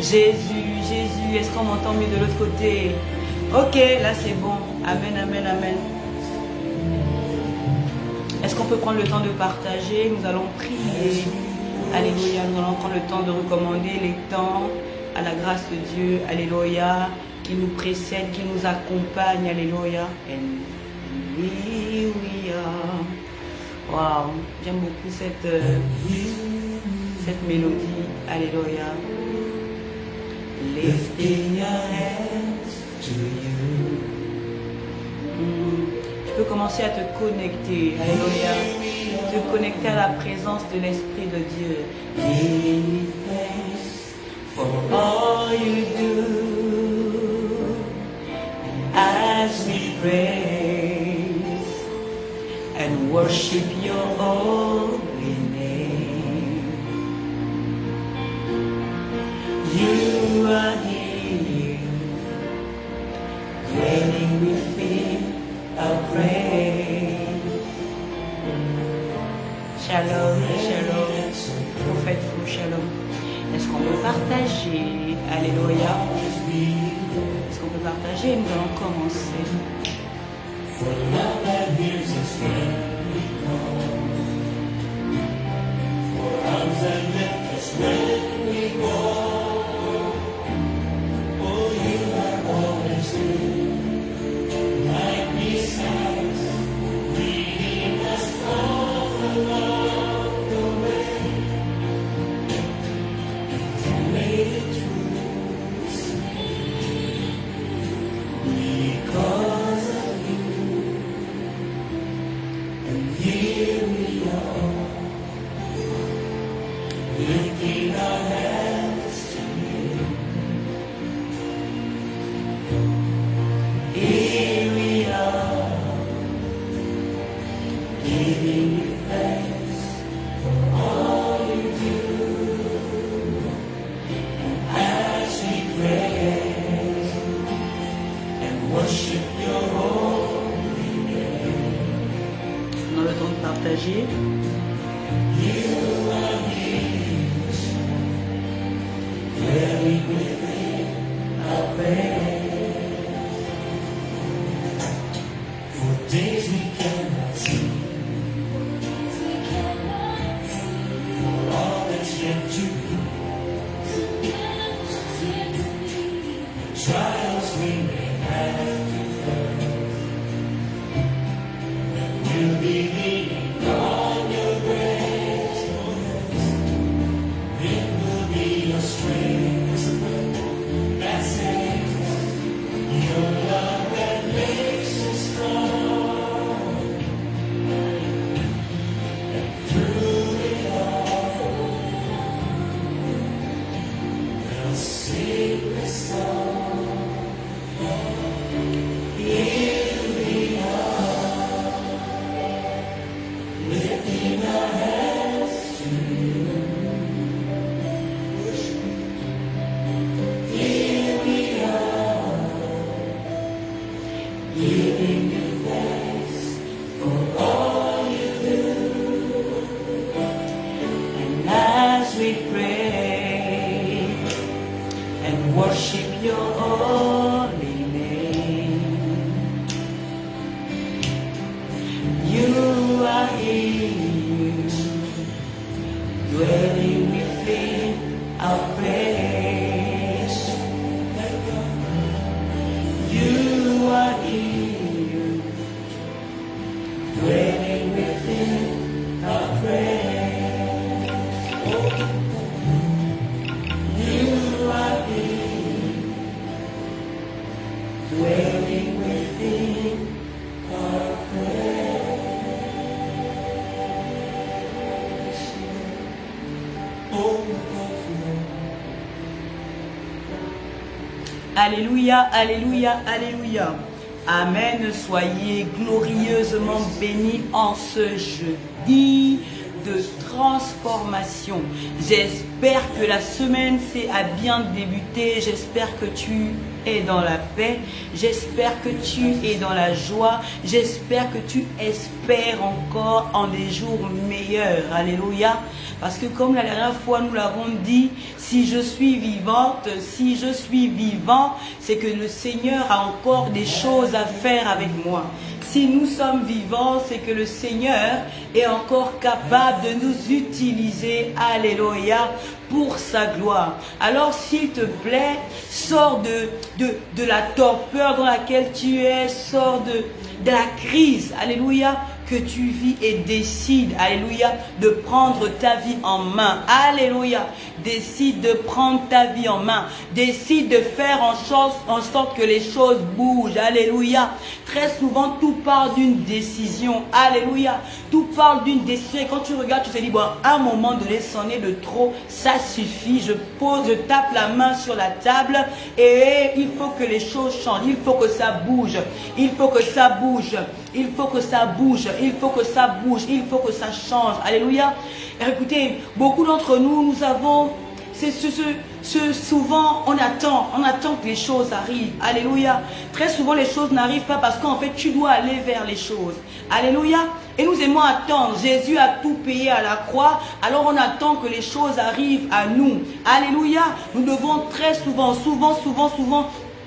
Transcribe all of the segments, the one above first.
Jésus, Jésus, est-ce qu'on m'entend mieux de l'autre côté? Ok, là c'est bon. Amen, amen, amen. Est-ce qu'on peut prendre le temps de partager? Nous allons prier. Alléluia, nous allons prendre le temps de recommander les temps à la grâce de Dieu. Alléluia, qui nous précède, qui nous accompagne. Alléluia. And we are. Wow, j'aime beaucoup cette mélodie. Alléluia. Lifting your hands to you. Tu peux commencer à te connecter. Alléluia. Te connecter à la présence de l'Esprit de Dieu. Give thanks for all you do. And as we praise and worship your holy name, you are here, dwelling within our praise. Shalom, shalom, prophète fou, shalom. Est-ce qu'on peut partager? Alléluia. Est-ce qu'on peut partager? Nous allons commencer. For love that hears us when we call, for arms that lift us when we fall. Oh, you are always there, right beside us, leading us all along the way. You made it true because of you, and here we are, lifting our hands to you. Here we are, giving you thanks for all you do. And as we praise and worship your holy name. On a le temps de partager. You are here, dwelling within our praise. For days we cannot see, for all that's yet to be, the trials we may have to face, and we'll be leaning on your grace. It will be your strength that saves us, your love that makes us strong. And through it all, we'll sing this song. Here we are, lifting our hands to you. Here we are, giving you thanks for all you do. And as we pray and worship your holy name, you are here, dwelling within our praise. You are here, dwelling within our praise. You are here, dwelling within our praise. Oh, alléluia, alléluia, alléluia. Amen. Soyez glorieusement bénis en ce jeudi de transformation. J'espère que la semaine a bien débuté. J'espère que tu es dans la paix. J'espère que tu es dans la joie. J'espère que tu espères encore en des jours meilleurs. Alléluia. Parce que comme la dernière fois nous l'avons dit, si je suis vivante, si je suis vivant, c'est que le Seigneur a encore des choses à faire avec moi. Si nous sommes vivants, c'est que le Seigneur est encore capable de nous utiliser, alléluia, pour sa gloire. Alors s'il te plaît, sors de la torpeur dans laquelle tu es, sors de la crise, alléluia, que tu vis et décide, alléluia, de prendre ta vie en main, alléluia, décide de prendre ta vie en main, décide de faire en sorte que les choses bougent, alléluia. Très souvent, tout part d'une décision, alléluia, tout part d'une décision, et quand tu regardes, tu te dis, bon, à un moment donné, c'en est de trop, ça suffit, je tape la main sur la table, et il faut que les choses changent, il faut que ça bouge, il faut que ça bouge, il faut que ça bouge, il faut que ça bouge, il faut que ça change. Alléluia. Et écoutez, beaucoup d'entre nous, nous avons, souvent, on attend que les choses arrivent. Alléluia. Très souvent, les choses n'arrivent pas parce qu'en fait, tu dois aller vers les choses. Alléluia. Et nous aimons attendre. Jésus a tout payé à la croix. Alors, on attend que les choses arrivent à nous. Alléluia. Nous devons très souvent,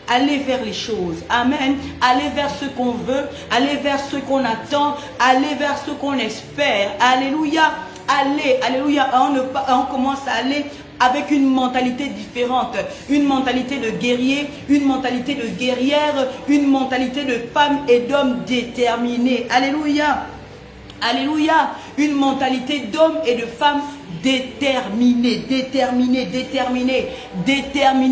aller vers les choses. Amen. Aller vers ce qu'on veut, aller vers ce qu'on attend, aller vers ce qu'on espère. Alléluia. Aller, alléluia. On commence à aller avec une mentalité différente, une mentalité de guerrier, une mentalité de guerrière, une mentalité de femme et d'homme déterminés. Alléluia. Alléluia. Une mentalité d'homme et de femme déterminé.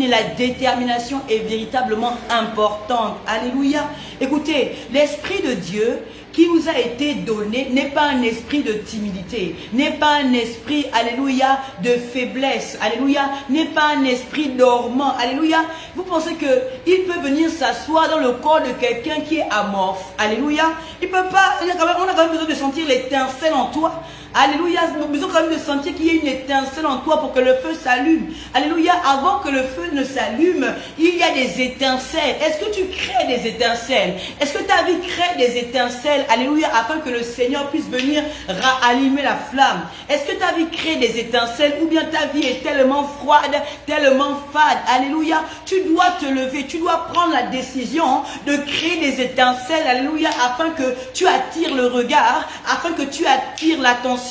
La détermination est véritablement importante. Alléluia. Écoutez, l'Esprit de Dieu qui nous a été donné n'est pas un esprit de timidité, n'est pas un esprit, alléluia, de faiblesse, alléluia, n'est pas un esprit dormant, alléluia. Vous pensez qu'il peut venir s'asseoir dans le corps de quelqu'un qui est amorphe, alléluia. Il peut pas, on a quand même besoin de sentir l'étincelle en toi. Alléluia, nous avons besoin quand même de sentir qu'il y a une étincelle en toi pour que le feu s'allume. Alléluia, avant que le feu ne s'allume, il y a des étincelles. Est-ce que tu crées des étincelles? Est-ce que ta vie crée des étincelles? Alléluia, afin que le Seigneur puisse venir rallumer la flamme. Est-ce que ta vie crée des étincelles ou bien ta vie est tellement froide, tellement fade? Alléluia, tu dois te lever, tu dois prendre la décision de créer des étincelles. Alléluia, afin que tu attires le regard, afin que tu attires l'attention.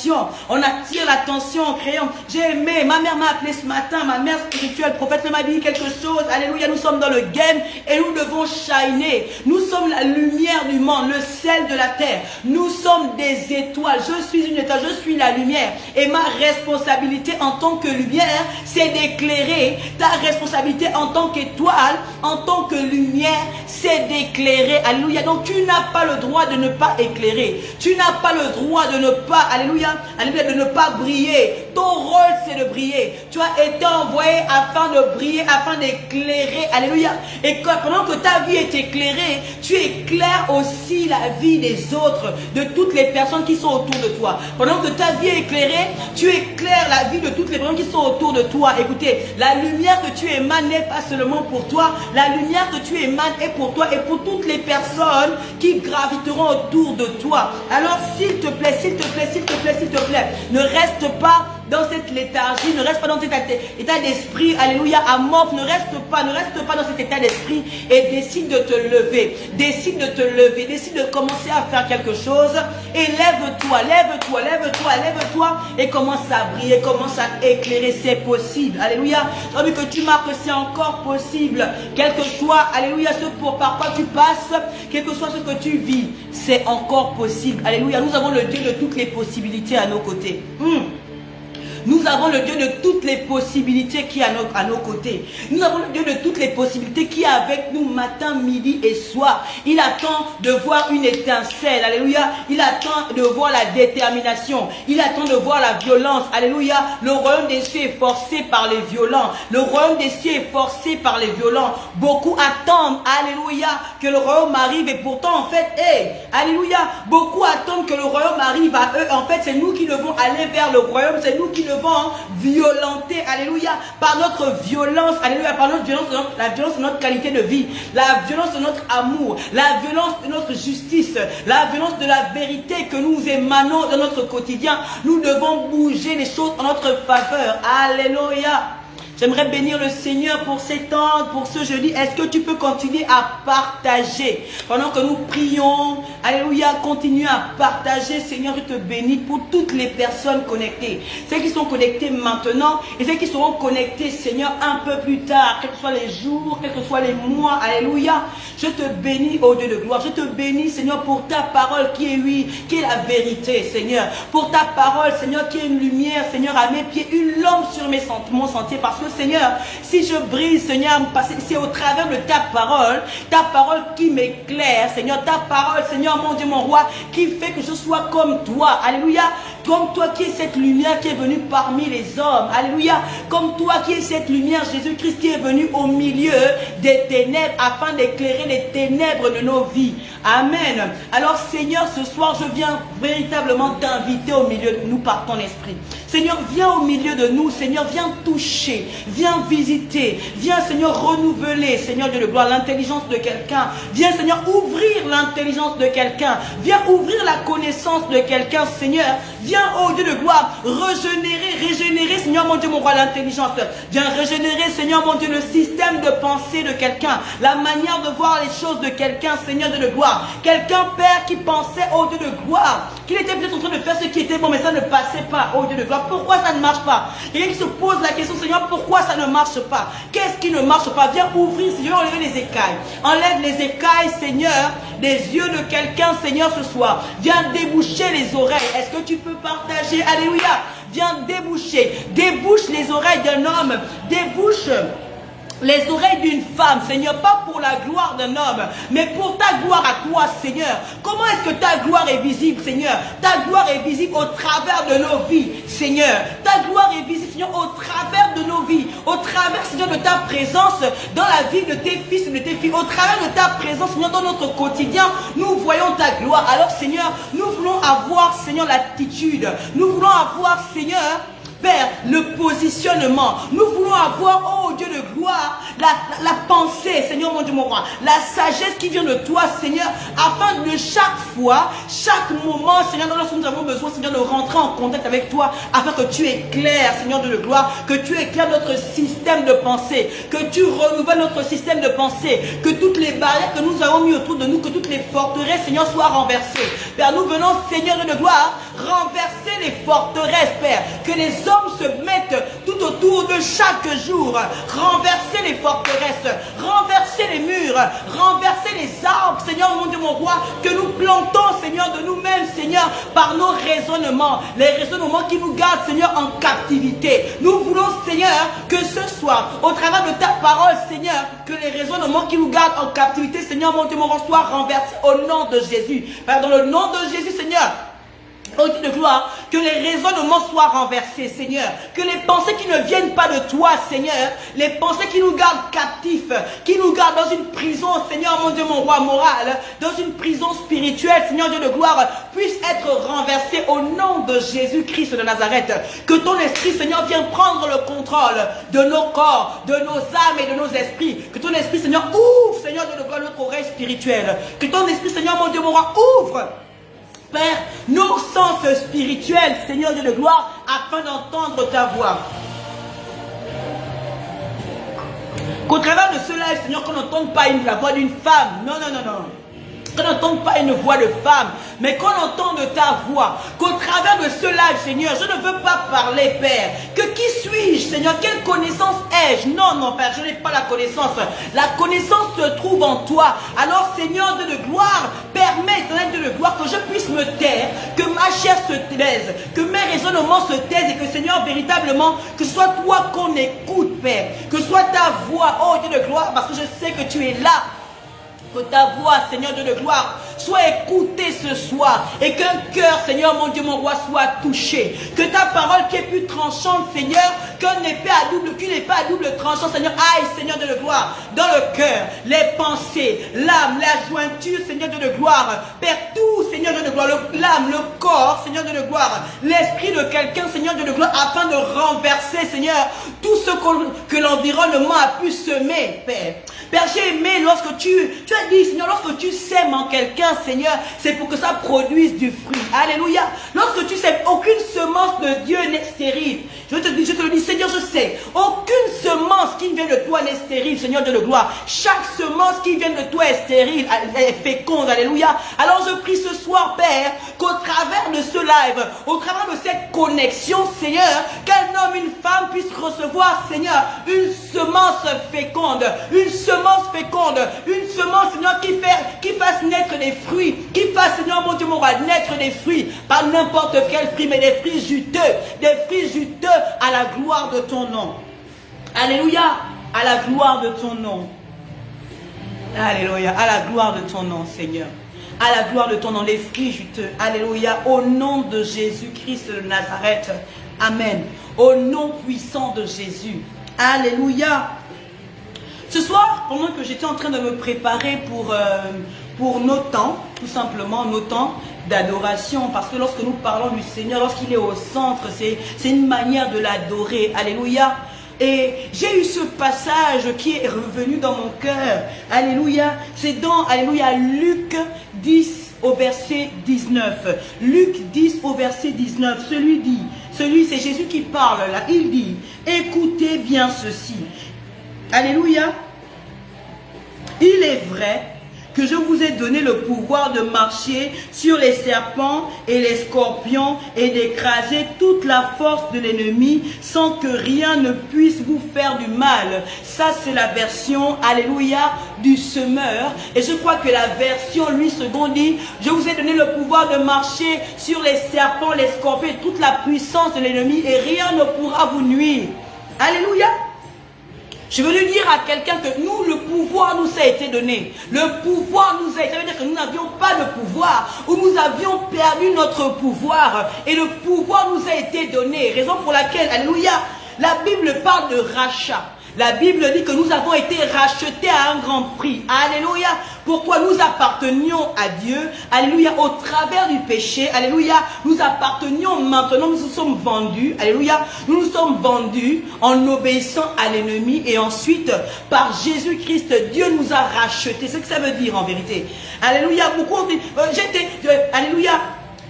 On attire l'attention en créant. J'ai aimé, ma mère m'a appelé ce matin, ma mère spirituelle, prophète m'a dit quelque chose. Alléluia, nous sommes dans le game et nous devons shiner. Nous sommes la lumière du monde, le sel de la terre. Nous sommes des étoiles. Je suis une étoile, je suis la lumière. Et ma responsabilité en tant que lumière, c'est d'éclairer. Ta responsabilité en tant qu'étoile, en tant que lumière, c'est d'éclairer. Alléluia. Donc tu n'as pas le droit de ne pas éclairer. Tu n'as pas le droit de ne pas, alléluia, de ne pas briller. Ton rôle, c'est de briller. Tu as été envoyé afin de briller, afin d'éclairer. Alléluia. Et pendant que ta vie est éclairée, tu éclaires aussi la vie des autres, de toutes les personnes qui sont autour de toi. Pendant que ta vie est éclairée, tu éclaires la vie de toutes les personnes qui sont autour de toi. Écoutez, la lumière que tu émanes n'est pas seulement pour toi. La lumière que tu émanes est pour toi et pour toutes les personnes qui graviteront autour de toi. Alors, s'il te plaît, ne reste pas dans cette léthargie, ne reste pas dans cet état d'esprit, alléluia, amorphe, ne reste pas dans cet état d'esprit et décide de te lever, décide de commencer à faire quelque chose et lève-toi et commence à briller, commence à éclairer, c'est possible, alléluia. Tandis que tu marques, c'est encore possible, quel que soit, alléluia, par quoi tu passes, quel que soit ce que tu vis, c'est encore possible, alléluia. Nous avons le Dieu de toutes les possibilités à nos côtés. Nous avons le Dieu de toutes les possibilités qui est à nos côtés. Nous avons le Dieu de toutes les possibilités qui est avec nous matin, midi et soir. Il attend de voir une étincelle. Alléluia. Il attend de voir la détermination. Il attend de voir la violence. Alléluia. Le royaume des cieux est forcé par les violents. Le royaume des cieux est forcé par les violents. Beaucoup attendent, alléluia, que le royaume arrive. Et pourtant, en fait, alléluia, beaucoup attendent que le royaume arrive à eux. En fait, c'est nous qui devons aller vers le royaume. C'est nous qui devons violenter, alléluia, par notre violence, alléluia, par notre violence, la violence de notre qualité de vie, la violence de notre amour, la violence de notre justice, la violence de la vérité que nous émanons dans notre quotidien. Nous devons bouger les choses en notre faveur. Alléluia. J'aimerais bénir le Seigneur pour ces temps, pour ce jeudi. Est-ce que tu peux continuer à partager pendant que nous prions? Alléluia, continue à partager. Seigneur, je te bénis pour toutes les personnes connectées. Celles qui sont connectées maintenant et celles qui seront connectées, Seigneur, un peu plus tard, quels que soient les jours, quels que soient les mois. Alléluia. Je te bénis, ô Dieu de gloire. Je te bénis, Seigneur, pour ta parole qui est oui, qui est la vérité, Seigneur. Pour ta parole, Seigneur, qui est une lumière, Seigneur, à mes pieds, une lampe sur mon sentier. Parce que Seigneur, si je brise, Seigneur, c'est au travers de ta parole qui m'éclaire, Seigneur, ta parole, Seigneur, mon Dieu, mon roi, qui fait que je sois comme toi, alléluia, comme toi qui es cette lumière qui est venue parmi les hommes, alléluia, comme toi qui es cette lumière, Jésus-Christ, qui est venu au milieu des ténèbres, afin d'éclairer les ténèbres de nos vies, amen. Alors Seigneur, ce soir, je viens véritablement t'inviter au milieu de nous par ton esprit. Seigneur, viens au milieu de nous, Seigneur, viens toucher, viens visiter, viens, Seigneur, renouveler, Seigneur Dieu de gloire, l'intelligence de quelqu'un. Viens, Seigneur, ouvrir l'intelligence de quelqu'un. Viens ouvrir la connaissance de quelqu'un, Seigneur. Viens, oh Dieu de gloire, régénérer, Seigneur, mon Dieu, mon roi, l'intelligence. Viens régénérer, Seigneur, mon Dieu, le système de pensée de quelqu'un, la manière de voir les choses de quelqu'un, Seigneur Dieu de gloire. Quelqu'un, Père, qui pensait, oh Dieu de gloire, qu'il était peut-être en train de faire ce qui était bon, mais ça ne passait pas, oh Dieu de gloire. Pourquoi ça ne marche pas? Quelqu'un qui se pose la question, Seigneur, pourquoi ça ne marche pas? Qu'est-ce qui ne marche pas? Viens ouvrir, Seigneur, enlever les écailles. Enlève les écailles, Seigneur, des yeux de quelqu'un, Seigneur, ce soir. Viens déboucher les oreilles. Est-ce que tu peux partager? Alléluia. Viens déboucher. Débouche les oreilles d'un homme. Débouche les oreilles d'une femme, Seigneur, pas pour la gloire d'un homme, mais pour ta gloire à toi, Seigneur. Comment est-ce que ta gloire est visible, Seigneur? Ta gloire est visible au travers de nos vies, Seigneur. Ta gloire est visible, Seigneur, au travers de nos vies, au travers, Seigneur, de ta présence dans la vie de tes fils et de tes filles, au travers de ta présence, Seigneur, dans notre quotidien, nous voyons ta gloire. Alors, Seigneur, nous voulons avoir, Seigneur, l'attitude. Nous voulons avoir, Seigneur, Père, le positionnement. Nous voulons avoir, oh Dieu de gloire, la pensée, Seigneur mon Dieu mon roi, la sagesse qui vient de toi, Seigneur, afin de chaque fois, chaque moment, Seigneur, dans lequel nous avons besoin, Seigneur, de rentrer en contact avec toi, afin que tu éclaires, Seigneur Dieu de gloire, que tu éclaires notre système de pensée, que tu renouvelles notre système de pensée, que toutes les barrières que nous avons mis autour de nous, que toutes les forteresses, Seigneur, soient renversées. Père, nous venons, Seigneur Dieu de gloire, renverser les forteresses, Père, que les hommes se mettent tout autour de chaque jour, renverser les forteresses, renverser les murs, renverser les arbres, Seigneur mon Dieu mon roi, que nous plantons, Seigneur, de nous-mêmes, Seigneur, par nos raisonnements, les raisonnements qui nous gardent, Seigneur, en captivité. Nous voulons, Seigneur, que ce soit au travers de ta parole, Seigneur, que les raisonnements qui nous gardent en captivité, Seigneur mon Dieu mon roi, soient renversés au nom de Jésus. Père, dans le nom de Jésus, Seigneur, oh Dieu de gloire, que les raisonnements soient renversés, Seigneur. Que les pensées qui ne viennent pas de toi, Seigneur, les pensées qui nous gardent captifs, qui nous gardent dans une prison, Seigneur, mon Dieu, mon roi moral, dans une prison spirituelle, Seigneur Dieu de gloire, puissent être renversées au nom de Jésus-Christ de Nazareth. Que ton esprit, Seigneur, vienne prendre le contrôle de nos corps, de nos âmes et de nos esprits. Que ton esprit, Seigneur, ouvre, Seigneur Dieu de gloire, notre oreille spirituelle. Que ton esprit, Seigneur, mon Dieu, mon roi, ouvre, Père, nos sens spirituels, Seigneur Dieu de gloire, afin d'entendre ta voix. Qu'au travers de cela, Seigneur, qu'on n'entende pas la voix d'une femme. Non, non, non, non. Qu'on n'entende pas une voix de femme, mais qu'on entende ta voix. Qu'au travers de cela, Seigneur, je ne veux pas parler, Père. Que qui suis-je, Seigneur? Quelle connaissance ai-je? Non, non, Père, je n'ai pas la connaissance. La connaissance se trouve en toi. Alors, Seigneur Dieu de gloire, permets, éternel Dieu de gloire, que je puisse me taire, que ma chair se taise, que mes raisonnements se taisent et que Seigneur, véritablement, que ce soit toi qu'on écoute, Père, que ce soit ta voix, oh Dieu de gloire, parce que je sais que tu es là. Que ta voix, Seigneur Dieu de gloire, soit écoutée ce soir et qu'un cœur, Seigneur mon Dieu, mon roi, soit touché. Que ta parole qui est plus tranchante, Seigneur, qu'une épée à double tranchant, Seigneur, aille, Seigneur Dieu de gloire, dans le cœur, les pensées, l'âme, la jointure, Seigneur Dieu de gloire, Père, tout, Seigneur Dieu de gloire, l'âme, le corps, Seigneur Dieu de gloire, l'esprit de quelqu'un, Seigneur Dieu de gloire, afin de renverser, Seigneur, tout ce que l'environnement a pu semer, Père. Père, j'ai aimé lorsque tu as dit, Seigneur, lorsque tu sèmes en quelqu'un, Seigneur, c'est pour que ça produise du fruit. Alléluia. Lorsque tu sèmes, aucune semence de Dieu n'est stérile. Je te le dis, Seigneur, je sais. Aucune semence qui vient de toi n'est stérile, Seigneur de gloire. Chaque semence qui vient de toi est stérile, est féconde. Alléluia. Alors je prie ce soir, Père, qu'au travers de ce live, au travers de cette connexion, Seigneur, qu'un homme, une femme puisse recevoir, Seigneur, une semence féconde, une semence féconde, une semence, Seigneur, qui fasse naître des fruits, qui fasse, Seigneur, mon Dieu, mon roi, naître des fruits, pas n'importe quel fruit, mais des fruits juteux à la gloire de ton nom. Alléluia, à la gloire de ton nom. Alléluia, à la gloire de ton nom, Seigneur. À la gloire de ton nom, les fruits juteux. Alléluia, au nom de Jésus-Christ de Nazareth. Amen. Au nom puissant de Jésus. Alléluia. Ce soir, pendant que j'étais en train de me préparer pour nos temps, tout simplement nos temps d'adoration, parce que lorsque nous parlons du Seigneur, lorsqu'il est au centre, c'est une manière de l'adorer. Alléluia. Et j'ai eu ce passage qui est revenu dans mon cœur. Alléluia. C'est dans, alléluia, Luc 10 au verset 19. Luc 10 au verset 19. C'est Jésus qui parle là. Il dit, écoutez bien ceci. Alléluia. Il est vrai que je vous ai donné le pouvoir de marcher sur les serpents et les scorpions et d'écraser toute la force de l'ennemi sans que rien ne puisse vous faire du mal. Ça, c'est la version, alléluia, du semeur. Et je crois que la version, lui, seconde dit, je vous ai donné le pouvoir de marcher sur les serpents, les scorpions et toute la puissance de l'ennemi et rien ne pourra vous nuire. Alléluia. Je veux lui dire à quelqu'un que nous, le pouvoir nous a été donné. Le pouvoir nous a été donné. Ça veut dire que nous n'avions pas de pouvoir. Ou nous avions perdu notre pouvoir. Et le pouvoir nous a été donné. Raison pour laquelle, alléluia, la Bible parle de rachat. La Bible dit que nous avons été rachetés à un grand prix. Alléluia. Pourquoi nous appartenions à Dieu. Alléluia. Au travers du péché. Alléluia. Nous appartenions maintenant. Nous nous sommes vendus. Alléluia. Nous nous sommes vendus en obéissant à l'ennemi. Et ensuite, par Jésus-Christ, Dieu nous a rachetés. C'est ce que ça veut dire en vérité. Alléluia. Beaucoup ont dit, alléluia.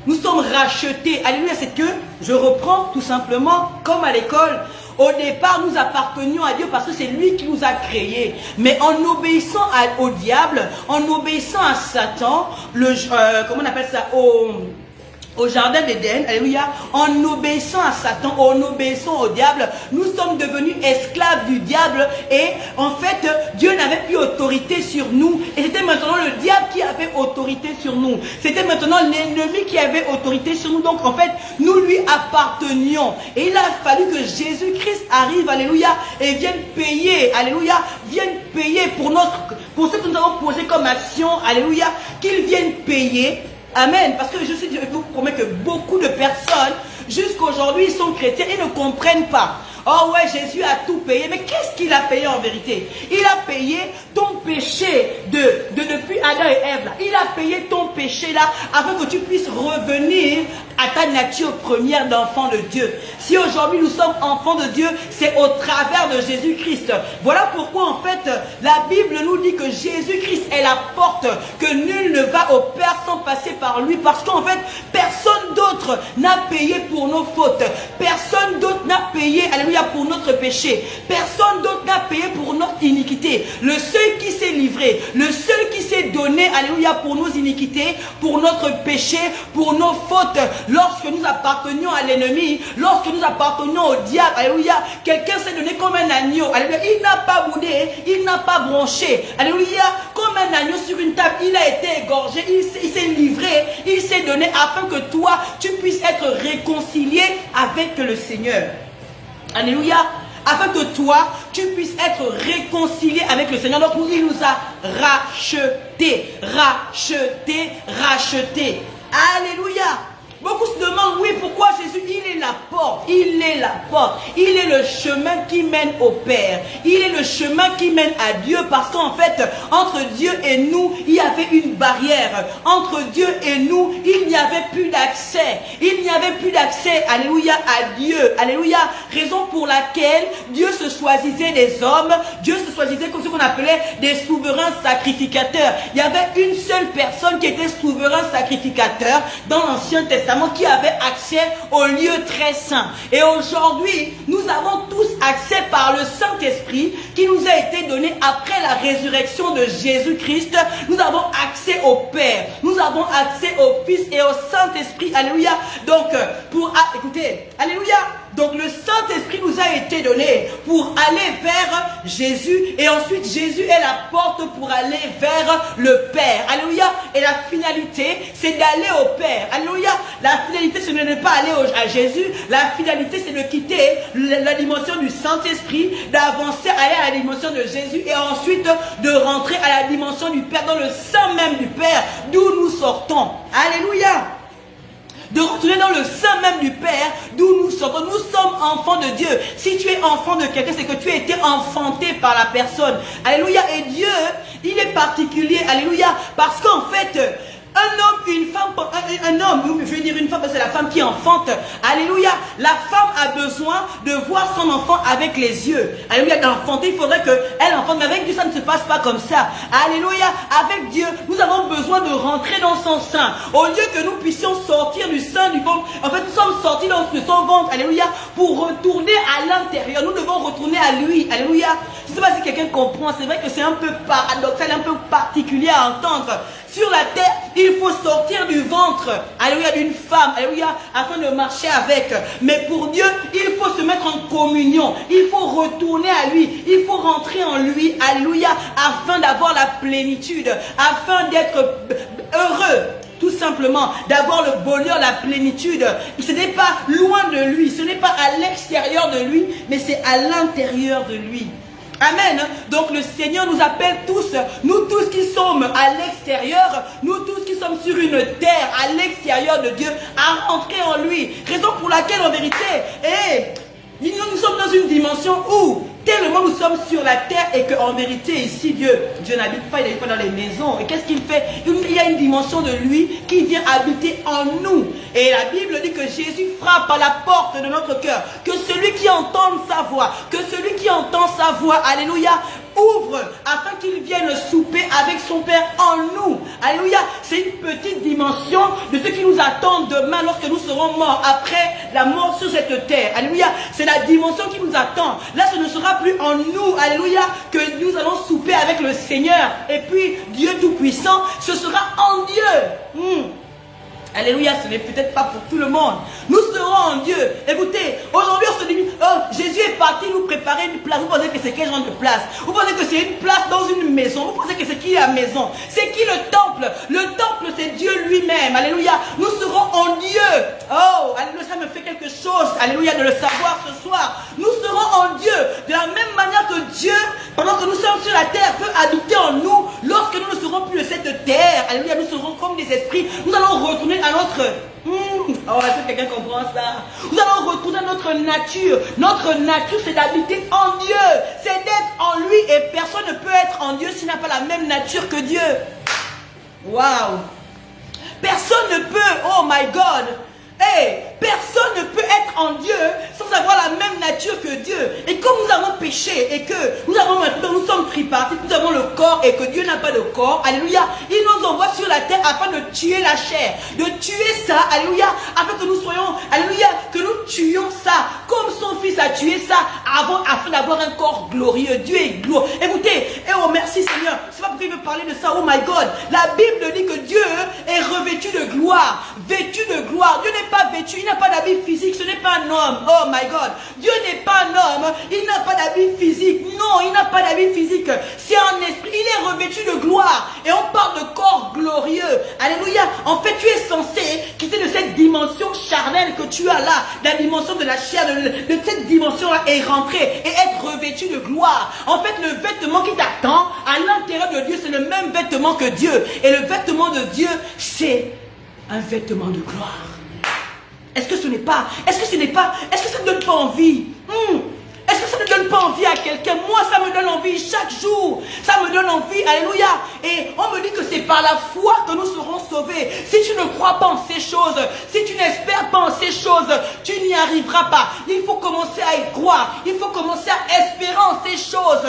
Nous sommes rachetés. Alléluia. C'est que, je reprends tout simplement, comme à l'école. Au départ, nous appartenions à Dieu parce que c'est lui qui nous a créés. Mais en obéissant au diable, en obéissant à Satan, comment on appelle ça, au jardin d'Éden, alléluia, en obéissant à Satan, en obéissant au diable, nous sommes devenus esclaves du diable et en fait, Dieu n'avait plus autorité sur nous et c'était maintenant le diable qui avait autorité sur nous. C'était maintenant l'ennemi qui avait autorité sur nous. Donc en fait, nous lui appartenions et il a fallu que Jésus-Christ arrive, alléluia, et vienne payer, alléluia, vienne payer pour ce que nous avons posé comme action, alléluia, qu'il vienne payer. Amen. Parce que je vous promets que beaucoup de personnes, jusqu'aujourd'hui, sont chrétiens et ne comprennent pas. Oh ouais, Jésus a tout payé. Mais qu'est-ce qu'il a payé en vérité? Il a payé ton péché depuis Adam et Ève. Là. Il a payé ton péché là afin que tu puisses revenir à ta nature première d'enfant de Dieu. Si aujourd'hui nous sommes enfants de Dieu, c'est au travers de Jésus-Christ. Voilà pourquoi en fait la Bible nous dit que Jésus-Christ est la porte, que nul ne va au Père sans passer par lui. Parce qu'en fait, personne d'autre n'a payé pour nos fautes. Personne d'autre n'a payé, alléluia, pour notre péché. Personne d'autre n'a payé pour notre iniquité. Le seul qui s'est livré, le seul qui s'est donné, alléluia, pour nos iniquités, pour notre péché, pour nos fautes, lorsque nous appartenions à l'ennemi, lorsque nous appartenions au diable, alléluia, quelqu'un s'est donné comme un agneau, alléluia, il n'a pas boudé, il n'a pas bronché, alléluia, comme un agneau sur une table, il a été égorgé, il s'est livré, il s'est donné afin que toi, tu puisses être réconcilié avec le Seigneur. Alléluia. Afin que toi, tu puisses être réconcilié avec le Seigneur. Donc, il nous a rachetés. Alléluia. Beaucoup se demandent, oui, pourquoi Jésus, il est la porte, il est la porte, il est le chemin qui mène au Père, il est le chemin qui mène à Dieu, parce qu'en fait, entre Dieu et nous, il y avait une barrière, entre Dieu et nous, il n'y avait plus d'accès, alléluia, à Dieu, alléluia, raison pour laquelle Dieu se choisissait des hommes, Dieu se choisissait comme ce qu'on appelait des souverains sacrificateurs. Il y avait une seule personne qui était souverain sacrificateur dans l'Ancien Testament, qui avait accès au lieu très saint. Et aujourd'hui, nous avons tous accès par le Saint-Esprit qui nous a été donné après la résurrection de Jésus-Christ. Nous avons accès au Père, nous avons accès au Fils et au Saint-Esprit. Alléluia. Donc, écoutez, alléluia. Donc le Saint-Esprit nous a été donné pour aller vers Jésus, et ensuite Jésus est la porte pour aller vers le Père. Alléluia. Et la finalité, c'est d'aller au Père. Alléluia. La finalité, ce n'est pas aller à Jésus. La finalité, c'est de quitter la dimension du Saint-Esprit, d'avancer, aller à la dimension de Jésus, et ensuite de rentrer à la dimension du Père, dans le sein même du Père, d'où nous sortons. Alléluia. De retourner dans le sein même du Père, d'où nous sortons. Nous sommes enfants de Dieu. Si tu es enfant de quelqu'un, c'est que tu as été enfanté par la personne. Alléluia. Et Dieu, il est particulier. Alléluia. Parce qu'en fait, un homme, une femme, un homme, je vais dire une femme parce que c'est la femme qui enfante. Alléluia. La femme a besoin de voir son enfant avec les yeux. Alléluia. D'enfanter, il faudrait qu'elle enfante. Mais avec Dieu, ça ne se passe pas comme ça. Alléluia. Avec Dieu, nous avons besoin de rentrer dans son sein. Au lieu que nous puissions sortir du sein du ventre, en fait, nous sommes sortis de son ventre. Alléluia. Pour retourner à l'intérieur. Nous devons retourner à lui. Alléluia. Je ne sais pas si quelqu'un comprend. C'est vrai que c'est un peu paradoxal, un peu particulier à entendre. Sur la terre, il faut sortir du ventre, alléluia, d'une femme, alléluia, afin de marcher avec. Mais pour Dieu, il faut se mettre en communion. Il faut retourner à lui. Il faut rentrer en lui, alléluia, afin d'avoir la plénitude, afin d'être heureux. Tout simplement, d'avoir le bonheur, la plénitude. Ce n'est pas loin de lui, ce n'est pas à l'extérieur de lui, mais c'est à l'intérieur de lui. Amen. Donc le Seigneur nous appelle tous, nous tous qui sommes à l'extérieur, nous tous qui sommes sur une terre à l'extérieur de Dieu, à rentrer en lui. Raison pour laquelle en vérité, nous sommes dans une dimension où tellement nous sommes sur la terre et qu'en vérité ici Dieu n'habite pas, il n'habite pas dans les maisons. Et qu'est-ce qu'il fait? Il y a une dimension de lui qui vient habiter en nous. Et la Bible dit que Jésus frappe à la porte de notre cœur. Que celui qui entend sa voix, alléluia, ouvre afin qu'il vienne souper avec son Père en nous. Alléluia. C'est une petite dimension de ce qui nous attend demain lorsque nous serons morts après la mort sur cette terre. Alléluia. C'est la dimension qui nous attend. Là, ce ne sera plus en nous. Alléluia. Que nous allons souper avec le Seigneur. Et puis, Dieu Tout-Puissant, ce sera en Dieu. Alléluia, ce n'est peut-être pas pour tout le monde. Nous serons en Dieu. Écoutez, aujourd'hui on se dit, oh, Jésus est parti nous préparer une place. Vous pensez que c'est quel genre de place? Vous pensez que c'est une place dans une maison? Vous pensez que c'est qui la maison? C'est qui le temple? Le temple, c'est Dieu lui-même. Alléluia. Nous serons en Dieu. Oh, alléluia, ça me fait quelque chose. Alléluia, de le savoir ce soir. Nous serons en Dieu. De la même manière que Dieu, pendant que nous sommes sur la terre, peut habiter en nous. Lorsque nous ne serons plus de cette terre, alléluia, nous serons comme des esprits. Nous allons retourner à notre... Oh, est-ce que quelqu'un comprend ça? Nous allons retourner à notre nature. Notre nature, c'est d'habiter en Dieu. C'est d'être en lui. Et personne ne peut être en Dieu s'il n'a pas la même nature que Dieu. Waouh! Personne ne peut, oh my God! Personne ne peut être en Dieu sans avoir la même nature que Dieu. Et comme nous avons péché et que nous avons maintenant, nous sommes tripartites, nous avons le corps et que Dieu n'a pas de corps, alléluia, il nous envoie sur la terre afin de tuer la chair, de tuer ça, alléluia, afin que nous soyons, alléluia, que nous tuions ça, comme son fils a tué ça afin d'avoir un corps glorieux. Dieu est glorieux. Écoutez, oh merci Seigneur, c'est pas pourquoi il veut parler de ça, oh my God. La Bible dit que Dieu est revêtu de gloire, vêtu de gloire. Dieu n'est pas vêtu, il n'a pas d'habit physique, ce n'est pas un homme. Oh my God. Dieu n'est pas un homme, il n'a pas d'habit physique. Non, il n'a pas d'habit physique. C'est un esprit, il est revêtu de gloire. Et on parle de corps glorieux. Alléluia. En fait, tu es censé quitter de cette dimension charnelle que tu as là, la dimension de la chair, de cette dimension-là, et rentrer et être revêtu de gloire. En fait, le vêtement qui t'attend à l'intérieur de Dieu, c'est le même vêtement que Dieu. Et le vêtement de Dieu, c'est un vêtement de gloire. Est-ce que ça ne donne pas envie? Est-ce que ça ne donne pas envie à quelqu'un? Moi, ça me donne envie chaque jour. Ça me donne envie, alléluia. Et on me dit que c'est par la foi que nous serons sauvés. Si tu ne crois pas en ces choses, si tu n'espères pas en ces choses, tu n'y arriveras pas. Il faut commencer à y croire. Il faut commencer à espérer en ces choses.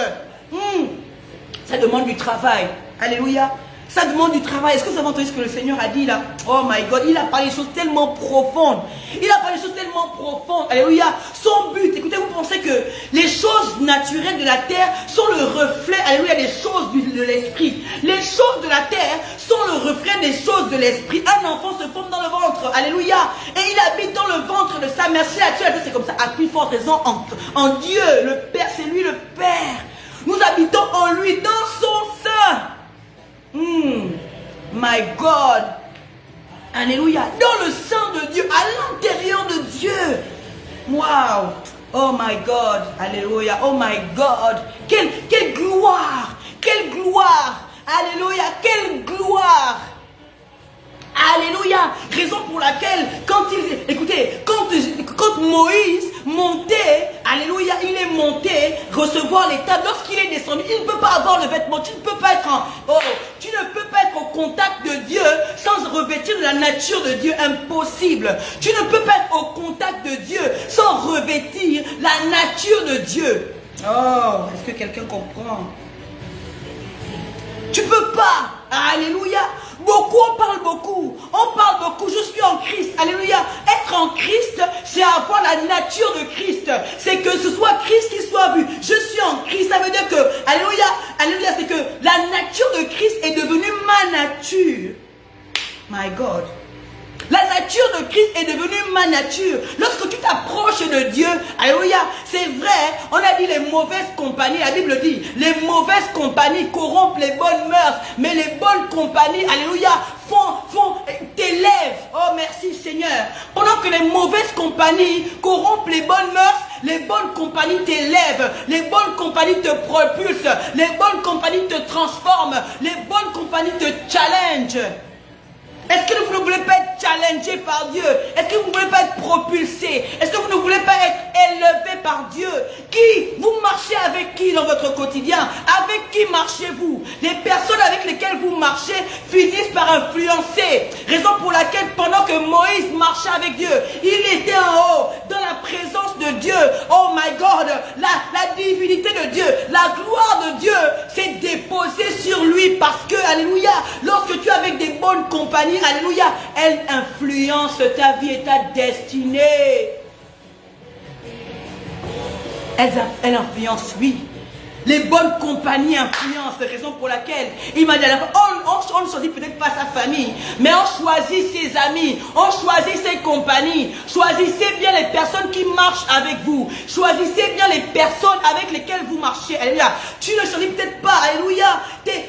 Ça demande du travail. Alléluia. Ça demande du travail. Est-ce que vous avez entendu ce que le Seigneur a dit là? Oh my God, il a parlé des choses tellement profondes. Il a parlé des choses tellement profondes. Alléluia. Son but, écoutez, vous pensez que les choses naturelles de la terre sont le reflet, alléluia, des choses de l'esprit. Les choses de la terre sont le reflet des choses de l'esprit. Un enfant se forme dans le ventre. Alléluia. Et il habite dans le ventre de sa mère. Si là-dessus, c'est comme ça. À plus forte raison en Dieu. Le Père, c'est lui le Père. Nous habitons en lui, dans son sein. My God. Alléluia. Dans le sein de Dieu, à l'intérieur de Dieu. Wow. Oh my God. Alléluia. Oh my God. Quelle gloire. Quelle gloire. Alléluia. Quelle gloire. Alléluia. Raison pour laquelle, quand Moïse montait, alléluia, il est monté recevoir l'état. Lorsqu'il est descendu, il ne peut pas avoir le vêtement. Tu ne peux pas être tu ne peux pas être au contact de Dieu sans revêtir de la nature de Dieu. Impossible. Tu ne peux pas être au contact de Dieu sans revêtir la nature de Dieu. Oh, est-ce que quelqu'un comprend? Tu peux pas. Alléluia. On parle beaucoup. Je suis en Christ. Alléluia. Être en Christ, c'est avoir la nature de Christ. C'est que ce soit Christ qui soit vu. Je suis en Christ. Ça veut dire que, alléluia, alléluia, c'est que la nature de Christ est devenue ma nature. My God. La nature de Christ est devenue ma nature. Lorsque tu t'approches de Dieu, alléluia, c'est vrai, on a dit les mauvaises compagnies, la Bible dit, les mauvaises compagnies corrompent les bonnes mœurs, mais les bonnes compagnies, alléluia, t'élèvent. Oh merci Seigneur. Pendant que les mauvaises compagnies corrompent les bonnes mœurs, les bonnes compagnies t'élèvent, les bonnes compagnies te propulsent, les bonnes compagnies te transforment, les bonnes compagnies te challengent. Est-ce que vous ne voulez pas être challengé par Dieu? Est-ce que vous ne voulez pas être propulsé? Est-ce que vous ne voulez pas être élevé par Dieu? Vous marchez avec qui dans votre quotidien? Avec qui marchez-vous? Les personnes avec lesquelles vous marchez finissent par influencer. Raison pour laquelle pendant que Moïse marchait avec Dieu, il était en haut, dans la présence de Dieu. Oh my God, la divinité de Dieu, la gloire de Dieu s'est déposée sur lui parce que, alléluia, lorsque tu es avec des bonnes compagnies, alléluia, elle influence ta vie et ta destinée. Elle influence, oui. Les bonnes compagnies influencent, raison pour laquelle il m'a dit à la fois, on ne choisit peut-être pas sa famille, mais on choisit ses amis, on choisit ses compagnies. Choisissez bien les personnes qui marchent avec vous. Choisissez bien les personnes avec lesquelles vous marchez. Alléluia. Tu ne choisis peut-être pas, alléluia,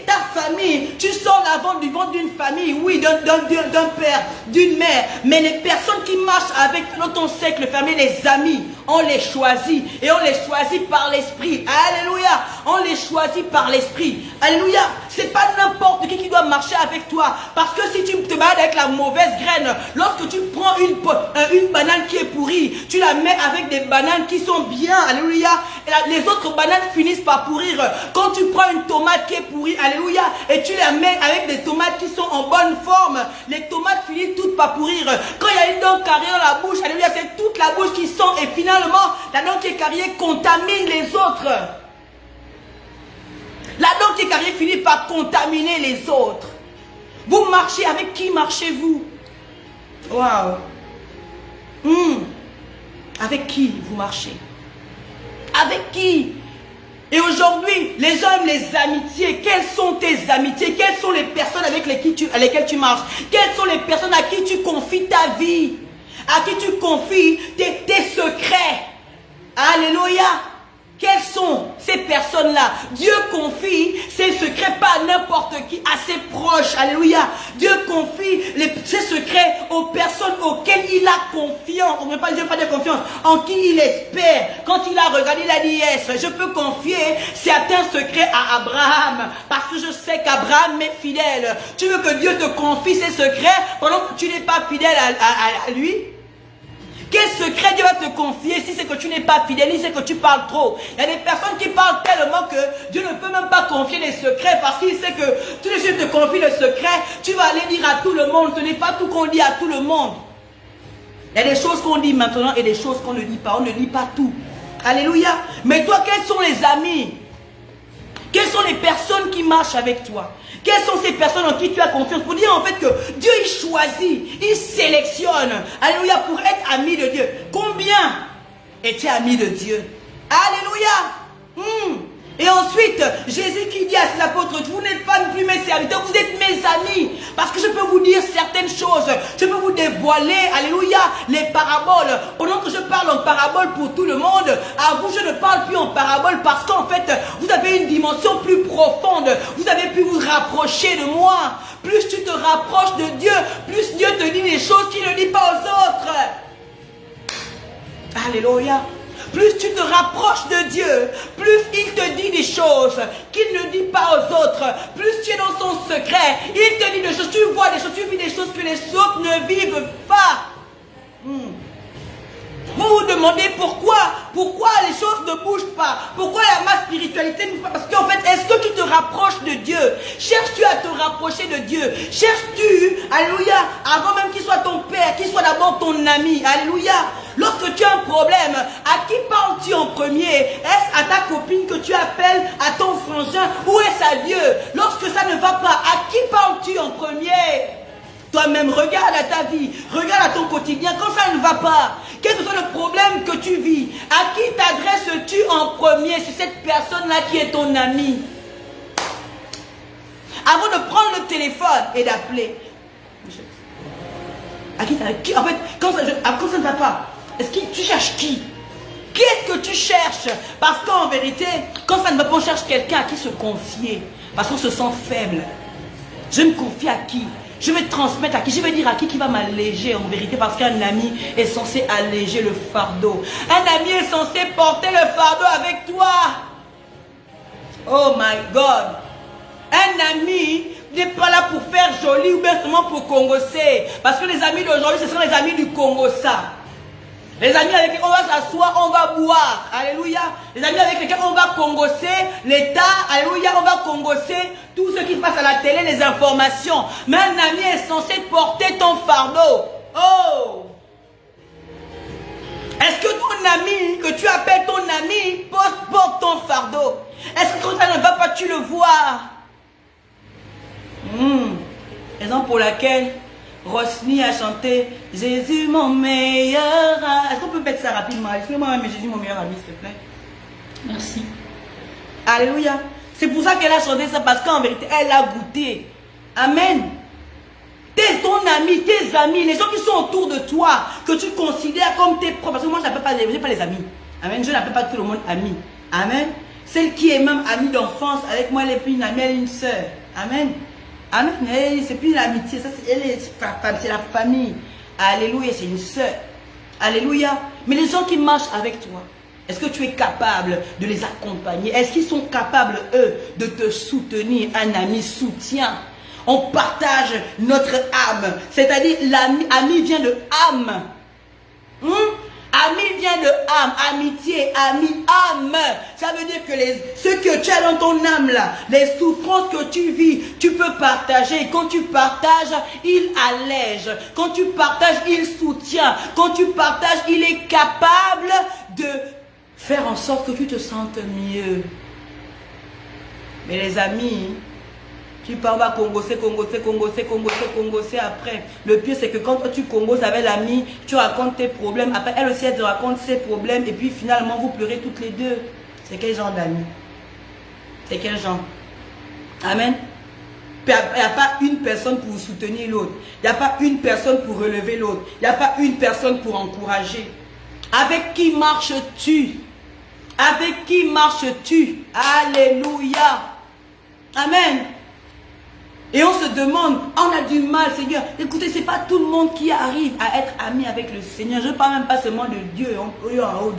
ta famille. Tu sors du ventre d'une famille, oui, d'un père, d'une mère. Mais les personnes qui marchent avec ton cercle fermé, les amis, on les choisit. Et on les choisit par l'esprit. Alléluia. On les choisit par l'esprit. Alléluia. C'est pas n'importe qui doit marcher avec toi. Parce que si tu te balades avec la mauvaise graine, lorsque tu prends une banane qui est pourrie, tu la mets avec des bananes qui sont bien. Alléluia. Et les autres bananes finissent par pourrir. Quand tu prends une tomate qui est pourrie, alléluia, et tu la mets avec des tomates qui sont en bonne forme, les tomates finissent toutes par pourrir. Quand il y a une dent carrée dans la bouche, alléluia, c'est toute la bouche qui sent et finalement, la dent qui est carriée contamine les autres. La dent qui est carriée finit par contaminer les autres. Vous marchez avec qui marchez-vous? Waouh. Avec qui vous marchez? Avec qui? Et aujourd'hui, les gens aiment les amitiés. Quelles sont tes amitiés? Quelles sont les personnes avec lesquelles tu marches? Quelles sont les personnes à qui tu confies ta vie? À qui tu confies tes secrets. Alléluia. Quelles sont ces personnes-là? Dieu confie ses secrets pas à n'importe qui, à ses proches. Alléluia. Dieu confie ses secrets aux personnes auxquelles il a confiance. On ne veut pas dire pas de confiance, en qui il espère. Quand il a regardé, il a dit yes, je peux confier certains secrets à Abraham parce que je sais qu'Abraham est fidèle. Tu veux que Dieu te confie ses secrets pendant que tu n'es pas fidèle à lui? Quel secret Dieu va te confier si c'est que tu n'es pas fidèle, si c'est que tu parles trop? Il y a des personnes qui parlent tellement que Dieu ne peut même pas confier les secrets parce qu'il sait que tout de suite te confie le secret, tu vas aller dire à tout le monde. Ce n'est pas tout qu'on dit à tout le monde. Il y a des choses qu'on dit maintenant et des choses qu'on ne dit pas. On ne dit pas tout. Alléluia. Mais toi, quels sont les amis? Quelles sont les personnes qui marchent avec toi? Quelles sont ces personnes en qui tu as confiance? Pour dire en fait que Dieu il choisit, il sélectionne. Alléluia, pour être ami de Dieu. Combien es-tu ami de Dieu? Alléluia. Et ensuite, Jésus qui dit à ses apôtres, vous n'êtes pas plus mes serviteurs, vous êtes mes amis. Parce que je peux vous dire certaines choses. Je peux vous dévoiler, alléluia, les paraboles. Pendant que je parle en parabole pour tout le monde, à vous, je ne parle plus en parabole parce qu'en fait, vous avez une dimension plus profonde. Vous avez pu vous rapprocher de moi. Plus tu te rapproches de Dieu, plus Dieu te dit des choses qu'il ne dit pas aux autres. Alléluia. Plus tu te rapproches de Dieu, plus il te dit des choses qu'il ne dit pas aux autres. Plus tu es dans son secret, il te dit des choses, tu vois des choses, tu vis des choses que les autres ne vivent pas. Vous vous demandez pourquoi les choses ne bougent pas, pourquoi ma spiritualité ne bouge pas. Parce qu'en fait, est-ce que tu te rapproches de Dieu? Cherches-tu à te rapprocher de Dieu? Cherches-tu, alléluia, avant même qu'il soit ton père, qu'il soit d'abord ton ami, alléluia. Lorsque tu as un problème, à qui parles-tu en premier? Est-ce à ta copine que tu appelles, à ton frangin, ou est-ce à Dieu? Lorsque ça ne va pas, à qui parles-tu en premier? Toi-même, regarde à ta vie, regarde à ton quotidien, quand ça ne va pas, quel que soit le problème que tu vis, à qui t'adresses-tu en premier? C'est cette personne-là qui est ton ami. Avant de prendre le téléphone et d'appeler, à qui, en fait, quand ça ne va pas, est-ce que tu cherches qui? Qu'est-ce que tu cherches? Parce qu'en vérité, quand ça ne va pas, on cherche quelqu'un à qui se confier. Parce qu'on se sent faible. Je me confie à qui? Je vais transmettre à qui? Je vais dire à qui va m'alléger en vérité, parce qu'un ami est censé alléger le fardeau. Un ami est censé porter le fardeau avec toi. Oh my God. Un ami n'est pas là pour faire joli ou bien seulement pour congosser. Parce que les amis d'aujourd'hui, ce sont les amis du Congossa. Les amis avec lesquels on va s'asseoir, on va boire. Alléluia. Les amis avec lesquels on va congosser l'État. Alléluia. On va congosser tout ce qui se passe à la télé, les informations. Mais un ami est censé porter ton fardeau. Oh! Est-ce que ton ami, que tu appelles ton ami, porte ton fardeau? Est-ce que quand ça ne va pas, tu le vois? Raison pour laquelle Rosny a chanté Jésus mon meilleur ami. Est-ce qu'on peut mettre ça rapidement? Excusez-moi, mais Jésus mon meilleur ami, s'il te plaît. Merci. Alléluia. C'est pour ça qu'elle a chanté ça, parce qu'en vérité, elle a goûté. Amen. Ton ami, tes amis, les gens qui sont autour de toi, que tu considères comme tes propres. Parce que moi, je n'appelle pas les amis. Amen. Je n'appelle pas tout le monde ami. Amen. Celle qui est même amie d'enfance avec moi, elle est plus une amie, elle est une sœur. Amen. Amen. C'est plus l'amitié, c'est la famille. Alléluia, c'est une sœur. Alléluia. Mais les gens qui marchent avec toi, est-ce que tu es capable de les accompagner? Est-ce qu'ils sont capables, eux, de te soutenir? Un ami soutient. On partage notre âme. C'est-à-dire, l'ami vient de âme. Ami vient de âme, amitié, ami, âme. Ça veut dire que ce que tu as dans ton âme là, les souffrances que tu vis, tu peux partager. Quand tu partages, il allège. Quand tu partages, il soutient. Quand tu partages, il est capable de faire en sorte que tu te sentes mieux. Mais les amis, tu pars, on va congosser après. Le pire, c'est que quand toi, tu congosses avec l'ami, tu racontes tes problèmes. Après, elle aussi, elle te raconte ses problèmes. Et puis, finalement, vous pleurez toutes les deux. C'est quel genre d'amis? C'est quel genre? Amen. Il n'y a pas une personne pour soutenir l'autre. Il n'y a pas une personne pour relever l'autre. Il n'y a pas une personne pour encourager. Avec qui marches-tu? Avec qui marches-tu? Alléluia. Amen. Et on se demande, on a du mal, Seigneur. Écoutez, ce n'est pas tout le monde qui arrive à être ami avec le Seigneur. Je ne parle même pas seulement de Dieu, en haut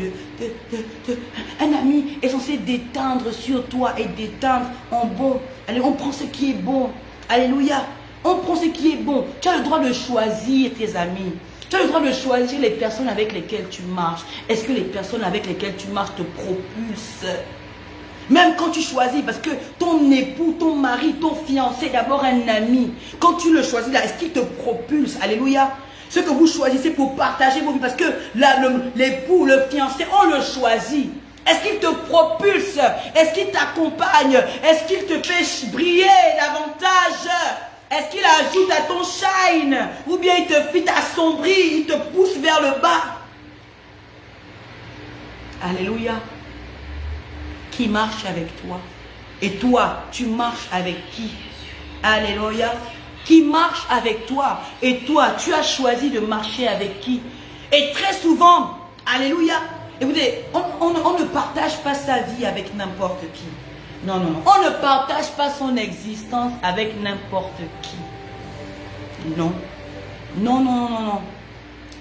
un ami est censé détendre sur toi et détendre en bon. Allez, on prend ce qui est bon. Alléluia. On prend ce qui est bon. Tu as le droit de choisir tes amis. Tu as le droit de choisir les personnes avec lesquelles tu marches. Est-ce que les personnes avec lesquelles tu marches te propulsent? Même quand tu choisis, parce que ton époux, ton mari, ton fiancé, d'abord un ami. Quand tu le choisis là, est-ce qu'il te propulse? Alléluia. Ce que vous choisissez pour partager vos vies, parce que l'époux, le fiancé, on le choisit. Est-ce qu'il te propulse? Est-ce qu'il t'accompagne? Est-ce qu'il te fait briller davantage? Est-ce qu'il ajoute à ton shine? Ou bien il te fait assombrir, il te pousse vers le bas? Alléluia. Qui marche avec toi? Et toi, tu marches avec qui? Alléluia. Qui marche avec toi? Et toi, tu as choisi de marcher avec qui? Et très souvent, alléluia, écoutez, on ne partage pas sa vie avec n'importe qui. Non, non, non. On ne partage pas son existence avec n'importe qui. Non. Non, non, non, non, non.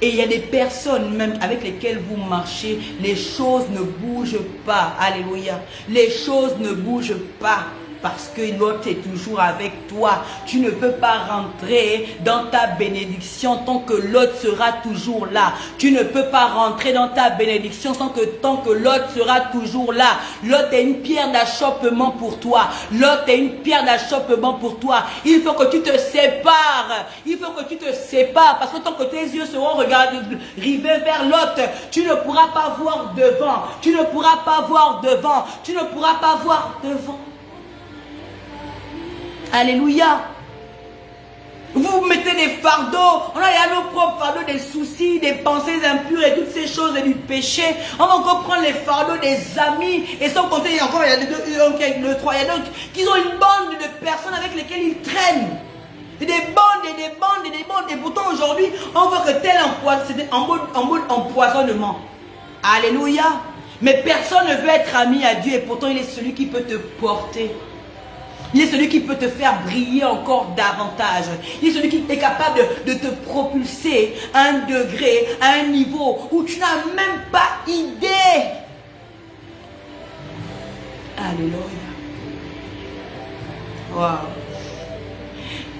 Et il y a des personnes même avec lesquelles vous marchez, les choses ne bougent pas. Alléluia. Les choses ne bougent pas. Parce que l'autre est toujours avec toi. Tu ne peux pas rentrer dans ta bénédiction tant que l'autre sera toujours là. Tu ne peux pas rentrer dans ta bénédiction tant que l'autre sera toujours là. L'autre est une pierre d'achoppement pour toi. L'autre est une pierre d'achoppement pour toi. Il faut que tu te sépares. Il faut que tu te sépares. Parce que tant que tes yeux seront rivés vers l'autre, tu ne pourras pas voir devant. Tu ne pourras pas voir devant. Tu ne pourras pas voir devant. Alléluia. Vous mettez des fardeaux. On a nos propres fardeaux, des soucis, des pensées impures et toutes ces choses et du péché. On va encore prendre les fardeaux des amis. Et sans compter, il y a encore, il y a deux, trois. Il y a d'autres qui ont une bande de personnes avec lesquelles ils traînent. Et des bandes et des bandes et des bandes. Et pourtant aujourd'hui, on voit que tel c'était en mode empoisonnement. Alléluia. Mais personne ne veut être ami à Dieu. Et pourtant, il est celui qui peut te porter. Il est celui qui peut te faire briller encore davantage. Il est celui qui est capable de te propulser à un degré, à un niveau où tu n'as même pas idée. Alléluia. Waouh.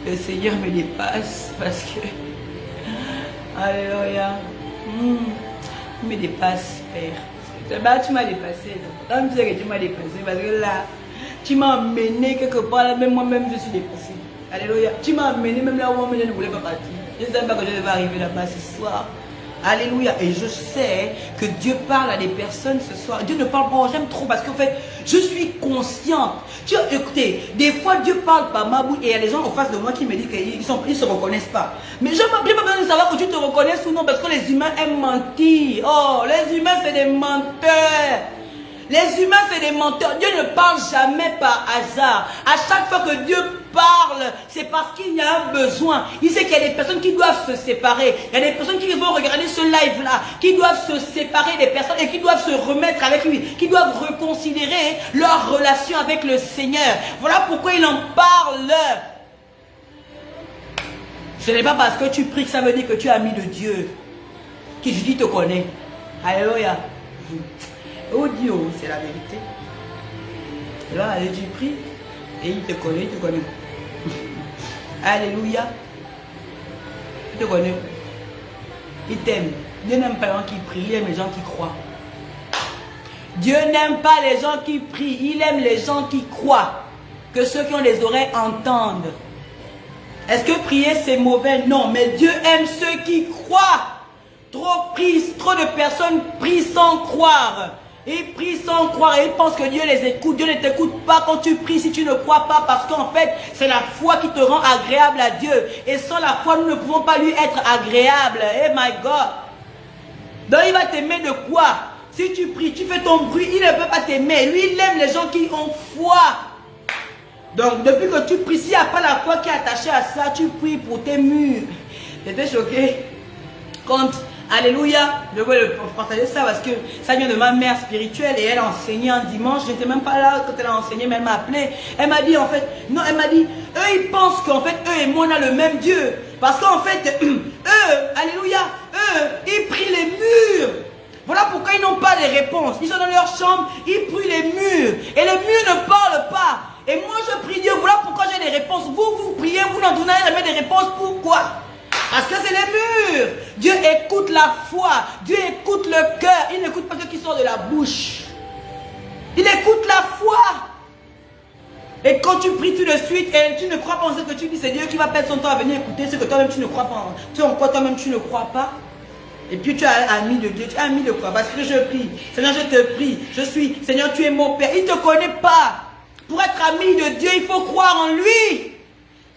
Le Seigneur me dépasse parce que... Alléluia. Il me dépasse, Père. Tu m'as dépassé. Comme tu sais que tu m'as dépassé parce que là... Tu m'as amené quelque part, là, même moi-même je suis dépassé. Alléluia. Tu m'as amené même là où moi je ne voulais pas partir. Je ne savais pas que je devais arriver là-bas ce soir. Alléluia. Et je sais que Dieu parle à des personnes ce soir. Dieu ne parle pas, j'aime trop parce qu'en fait, je suis consciente. Écoutez, des fois Dieu parle par ma bouche et il y a des gens en face de moi qui me disent qu'ils ne se reconnaissent pas. Mais je n'ai pas besoin de savoir que tu te reconnaisses ou non parce que les humains aiment mentir. Oh, les humains c'est des menteurs. Les humains, c'est des menteurs. Dieu ne parle jamais par hasard. À chaque fois que Dieu parle, c'est parce qu'il y a un besoin. Il sait qu'il y a des personnes qui doivent se séparer. Il y a des personnes qui vont regarder ce live-là, qui doivent se séparer des personnes et qui doivent se remettre avec lui, qui doivent reconsidérer leur relation avec le Seigneur. Voilà pourquoi il en parle. Ce n'est pas parce que tu pries que ça veut dire que tu es ami de Dieu, qui Jésus te connaît. Alléluia. Oh Dieu, c'est la vérité. Là, allez, tu pries et il te connaît, il te connaît. Alléluia. Il te connaît. Il t'aime. Dieu n'aime pas les gens qui prient, il aime les gens qui croient. Dieu n'aime pas les gens qui prient, il aime les gens qui croient. Que ceux qui ont des oreilles entendent. Est-ce que prier c'est mauvais? Non, mais Dieu aime ceux qui croient. Trop de personnes prient sans croire. Ils prient sans croire et ils pensent que Dieu les écoute. Dieu ne t'écoute pas quand tu pries si tu ne crois pas parce qu'en fait, c'est la foi qui te rend agréable à Dieu. Et sans la foi, nous ne pouvons pas lui être agréables. Oh my God. Donc il va t'aimer de quoi? Si tu pries, tu fais ton bruit, il ne peut pas t'aimer. Lui, il aime les gens qui ont foi. Donc, depuis que tu pries, s'il n'y a pas la foi qui est attachée à ça, tu pries pour tes murs. J'étais choquée quand, alléluia, je voulais partager ça parce que ça vient de ma mère spirituelle et elle a enseigné un dimanche. Je n'étais même pas là quand elle a enseigné, mais elle m'a appelé. Elle m'a dit, en fait, non, elle m'a dit, eux, ils pensent qu'en fait, eux et moi, on a le même Dieu. Parce qu'en fait, eux, alléluia, eux, ils prient les murs. Voilà pourquoi ils n'ont pas de réponses. Ils sont dans leur chambre, ils prient les murs. Et les murs ne parlent pas. Et moi, je prie Dieu. Voilà pourquoi j'ai des réponses. Vous priez, vous n'en donnez jamais des réponses. Pourquoi? Parce que c'est les murs. Dieu écoute la foi. Dieu écoute le cœur. Il n'écoute pas ce qui sort de la bouche. Il écoute la foi. Et quand tu pries tout de suite, et tu ne crois pas en ce que tu dis, c'est Dieu qui va perdre son temps à venir écouter ce que toi-même tu ne crois pas. Tu sais en quoi toi-même tu ne crois pas. Et puis tu as ami de Dieu. Tu as ami de quoi? Parce que je prie. Seigneur, je te prie. Je suis. Seigneur, tu es mon Père. Il ne te connaît pas. Pour être ami de Dieu, il faut croire en lui.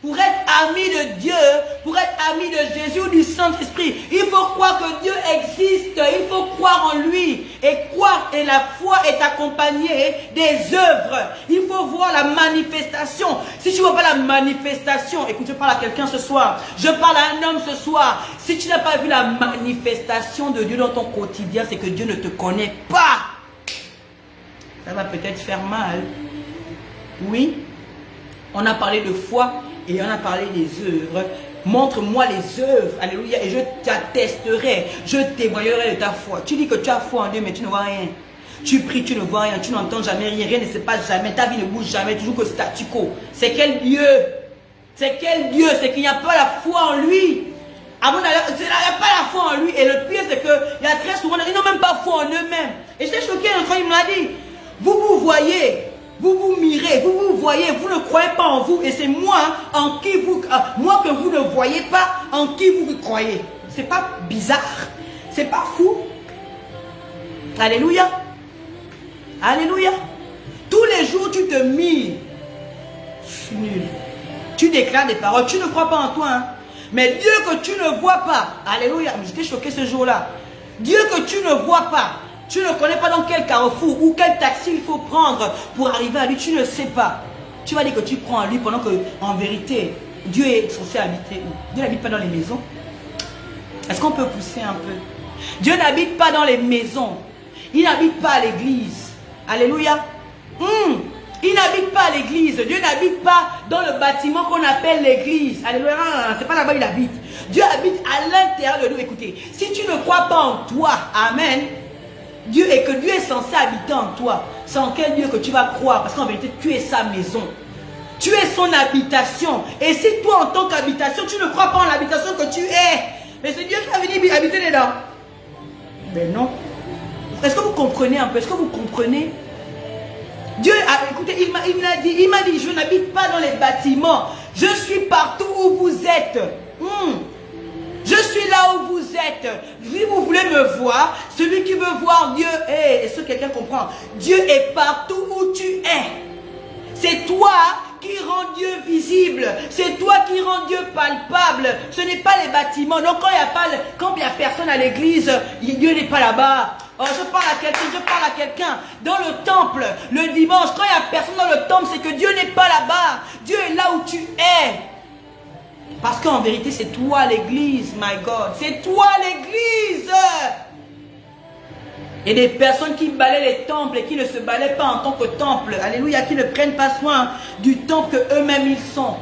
Pour être ami de Dieu, pour être ami de Jésus ou du Saint-Esprit, il faut croire que Dieu existe. Il faut croire en lui. Et croire, et la foi est accompagnée des œuvres. Il faut voir la manifestation. Si tu ne vois pas la manifestation, écoute, je parle à quelqu'un ce soir. Je parle à un homme ce soir. Si tu n'as pas vu la manifestation de Dieu dans ton quotidien, c'est que Dieu ne te connaît pas. Ça va peut-être faire mal. Oui, on a parlé de foi et on a parlé des œuvres. Montre-moi les œuvres, alléluia, et je t'attesterai, je témoignerai de ta foi. Tu dis que tu as foi en Dieu, mais tu ne vois rien. Tu pries, tu ne vois rien, tu n'entends jamais rien, rien ne se passe jamais, ta vie ne bouge jamais, toujours que statu quo. C'est quel Dieu? C'est quel Dieu? C'est qu'il n'y a pas la foi en lui. Il n'y a pas la foi en lui. Et le pire, c'est qu'il y a très souvent, ils n'ont même pas foi en eux-mêmes. Et j'étais choqué quand il me l'a dit. Vous voyez. Vous vous mirez, vous voyez, vous ne croyez pas en vous. Et c'est moi en qui vous, moi que vous ne voyez pas, en qui vous croyez. C'est pas bizarre, c'est pas fou. Alléluia. Alléluia. Tous les jours tu te mires. Je suis nul. Tu déclares des paroles, tu ne crois pas en toi. Hein. Mais Dieu que tu ne vois pas. Alléluia. J'étais choqué ce jour-là. Dieu que tu ne vois pas. Tu ne connais pas dans quel carrefour ou quel taxi il faut prendre pour arriver à lui. Tu ne sais pas. Tu vas dire que tu prends à lui pendant que, en vérité, Dieu est censé habiter où? Dieu n'habite pas dans les maisons. Est-ce qu'on peut pousser un peu? Dieu n'habite pas dans les maisons. Il n'habite pas à l'église. Alléluia. Il n'habite pas à l'église. Dieu n'habite pas dans le bâtiment qu'on appelle l'église. Alléluia. C'est pas là-bas il habite. Dieu habite à l'intérieur de nous. Écoutez, si tu ne crois pas en toi, amen. Dieu et que Dieu est censé habiter en toi, c'est en quel Dieu que tu vas croire? Parce qu'en vérité, tu es sa maison. Tu es son habitation. Et si toi, en tant qu'habitation, tu ne crois pas en l'habitation que tu es, mais c'est Dieu qui va venir habiter dedans. Mais non. Est-ce que vous comprenez un peu? Est-ce que vous comprenez? Dieu, écoutez, il m'a dit, je n'habite pas dans les bâtiments. Je suis partout où vous êtes. Je suis là où vous êtes. Si vous voulez me voir, celui qui veut voir Dieu, est-ce que quelqu'un comprend? Dieu est partout où tu es. C'est toi qui rend Dieu visible. C'est toi qui rend Dieu palpable. Ce n'est pas les bâtiments. Donc quand il n'y a personne à l'église, Dieu n'est pas là-bas. Oh, je parle à quelqu'un. Dans le temple, le dimanche, quand il n'y a personne dans le temple, c'est que Dieu n'est pas là-bas. Dieu est là où tu es. Parce qu'en vérité, c'est toi l'église, my God. C'est toi l'église. Et des personnes qui balaient les temples et qui ne se balaient pas en tant que temple. Alléluia, qui ne prennent pas soin du temple que eux-mêmes ils sont.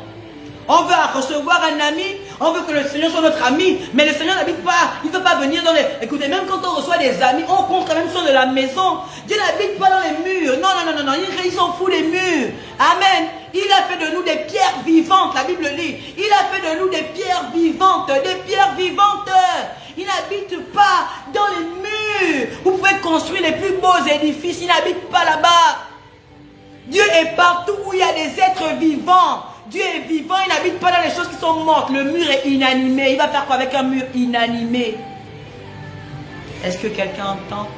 On veut recevoir un ami, on veut que le Seigneur soit notre ami, mais le Seigneur n'habite pas, il ne peut pas venir dans les... Écoutez, même quand on reçoit des amis, on compte quand même sur de la maison. Dieu n'habite pas dans les murs. Non, il s'en fout des murs. Amen. Il a fait de nous des pierres vivantes, la Bible dit. Il a fait de nous des pierres vivantes, des pierres vivantes. Il n'habite pas dans les murs. Vous pouvez construire les plus beaux édifices, il n'habite pas là-bas. Dieu est partout où il y a des êtres vivants. Dieu est vivant, il n'habite pas dans les choses qui sont mortes. Le mur est inanimé. Il va faire quoi avec un mur inanimé? Est-ce que quelqu'un entend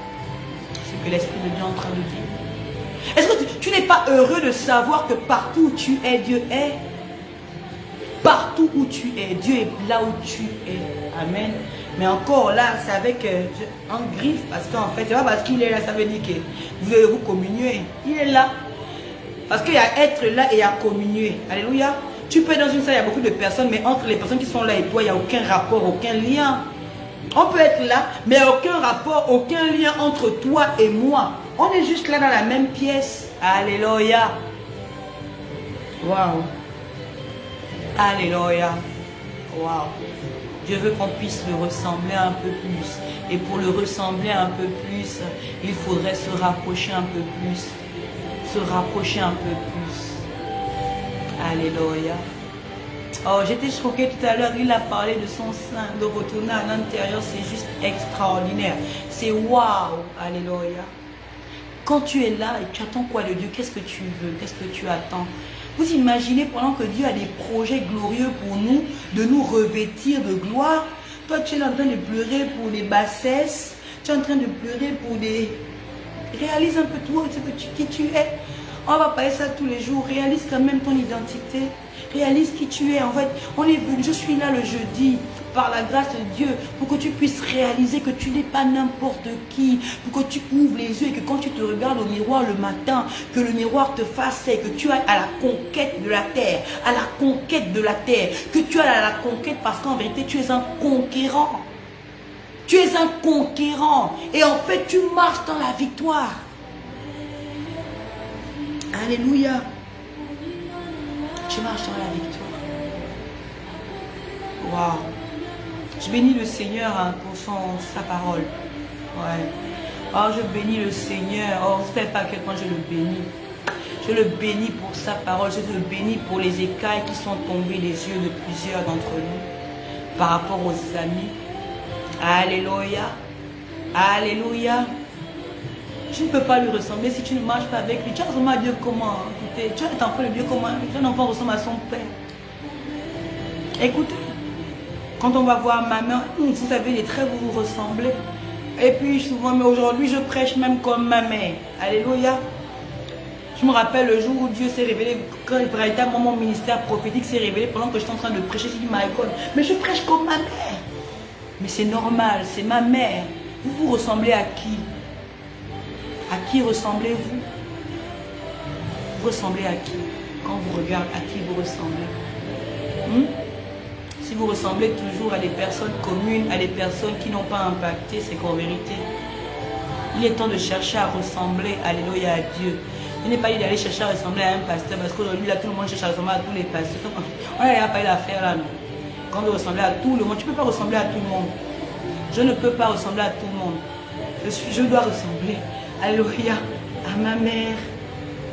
ce que l'Esprit de Dieu est en train de dire? Est-ce que tu n'es pas heureux de savoir que partout où tu es, Dieu est? Partout où tu es, Dieu est là où tu es. Amen. Mais encore là, c'est avec un griffe, parce qu'en fait, c'est pas parce qu'il est là, ça veut dire que vous devez vous communier. Il est là. Parce qu'il y a être là et il y a communier. Alléluia. Tu peux être dans une salle, il y a beaucoup de personnes, mais entre les personnes qui sont là et toi, il n'y a aucun rapport, aucun lien. On peut être là, mais il n'y a aucun rapport, aucun lien entre toi et moi. On est juste là dans la même pièce. Alléluia. Waouh. Alléluia. Waouh. Je veux qu'on puisse le ressembler un peu plus. Et pour le ressembler un peu plus, il faudrait se rapprocher un peu plus. Se rapprocher un peu plus. Alléluia. Oh, j'étais choquée tout à l'heure, il a parlé de son sein, de retourner à l'intérieur, c'est juste extraordinaire. C'est waouh. Alléluia. Quand tu es là et tu attends quoi de Dieu, qu'est-ce que tu veux, qu'est-ce que tu attends? Vous imaginez pendant que Dieu a des projets glorieux pour nous, de nous revêtir de gloire. Toi, tu es en train de pleurer pour des bassesses. Tu es en train de pleurer pour des... Réalise un peu toi, qui tu es. On va parler ça tous les jours. Réalise quand même ton identité. Réalise qui tu es. En fait, on est venu, je suis là le jeudi, par la grâce de Dieu, pour que tu puisses réaliser que tu n'es pas n'importe qui, pour que tu ouvres les yeux et que quand tu te regardes au miroir le matin, que le miroir te fasse et que tu ailles à la conquête de la terre, à la conquête de la terre, que tu ailles à la conquête parce qu'en vérité, tu es un conquérant. Tu es un conquérant et en fait, tu marches dans la victoire. Alléluia. Tu marches dans la victoire. Waouh. Je bénis le Seigneur pour sa parole. Ouais. Oh, je bénis le Seigneur. Oh, je ne sais pas à quel point je le bénis. Je le bénis pour sa parole. Je le bénis pour les écailles qui sont tombées les yeux de plusieurs d'entre nous par rapport aux amis. Alléluia. Alléluia. Tu ne peux pas lui ressembler si tu ne marches pas avec lui. Tu ressembles à Dieu comment? Écoutez, tu es enfant de Dieu comment? Un enfant ressemble à son père. Écoutez, quand on va voir ma mère, vous savez, les traits, vous vous ressemblez. Et puis souvent, mais aujourd'hui, je prêche même comme ma mère. Alléluia. Je me rappelle le jour où Dieu s'est révélé, quand véritablement mon ministère prophétique s'est révélé pendant que j'étais en train de prêcher. J'ai dit, my God, mais je prêche comme ma mère. Mais c'est normal, c'est ma mère. Vous vous ressemblez à qui? À qui ressemblez-vous? Vous ressemblez à qui? Quand vous regardez, à qui vous ressemblez? Si vous ressemblez toujours à des personnes communes, à des personnes qui n'ont pas impacté, c'est qu'en vérité, il est temps de chercher à ressembler, alléluia, à Dieu. Il n'est pas dit d'aller chercher à ressembler à un pasteur, parce qu'aujourd'hui, là, tout le monde cherche à ressembler à tous les pasteurs. On n'a pas eu l'affaire là, non. Quand vous ressemblez à tout le monde, tu ne peux pas ressembler à tout le monde. Je ne peux pas ressembler à tout le monde. Je dois ressembler, alléluia, à ma mère,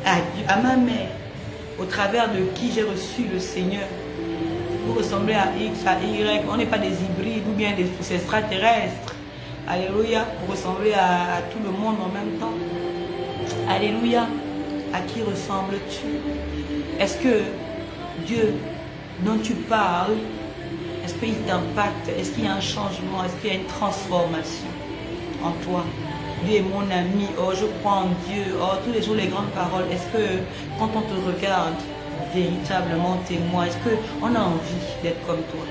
à Dieu, à ma mère, au travers de qui j'ai reçu le Seigneur. Vous ressemblez à X, à Y, on n'est pas des hybrides ou bien des extraterrestres. Alléluia, vous ressemblez à tout le monde en même temps. Alléluia, à qui ressembles-tu? Est-ce que Dieu dont tu parles, est-ce qu'il t'impacte? Est-ce qu'il y a un changement? Est-ce qu'il y a une transformation en toi? Dieu est mon ami, oh je crois en Dieu, oh tous les jours les grandes paroles. Est-ce que quand on te regarde, véritablement témoin, est-ce qu'on a envie d'être comme toi?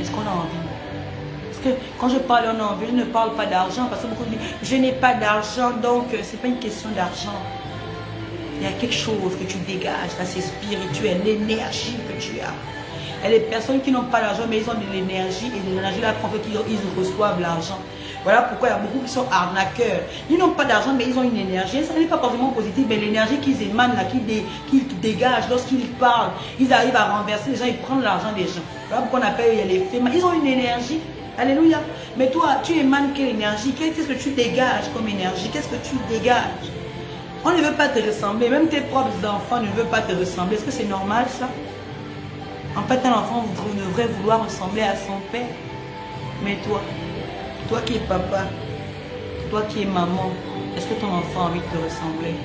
Est-ce qu'on a envie? Parce que quand je parle on a envie, je ne parle pas d'argent, parce que beaucoup disent, je n'ai pas d'argent, donc c'est pas une question d'argent. Il y a quelque chose que tu dégages, là c'est spirituel, l'énergie que tu as. Il y a des personnes qui n'ont pas d'argent, mais ils ont de l'énergie, et l'énergie là font qu'ils reçoivent l'argent. Voilà pourquoi il y a beaucoup qui sont arnaqueurs. Ils n'ont pas d'argent, mais ils ont une énergie. Ça n'est pas forcément positif, mais l'énergie qu'ils émanent, là, qu'ils dégagent lorsqu'ils parlent, ils arrivent à renverser les gens, ils prennent l'argent des gens. Voilà pourquoi on appelle, il y a les faits. Ils ont une énergie. Alléluia. Mais toi, tu émanes quelle énergie? Qu'est-ce que tu dégages comme énergie? Qu'est-ce que tu dégages? On ne veut pas te ressembler. Même tes propres enfants ne veulent pas te ressembler. Est-ce que c'est normal ça? En fait, un enfant devrait vouloir ressembler à son père. Mais toi qui es papa, toi qui es maman, est-ce que ton enfant a envie de te ressembler?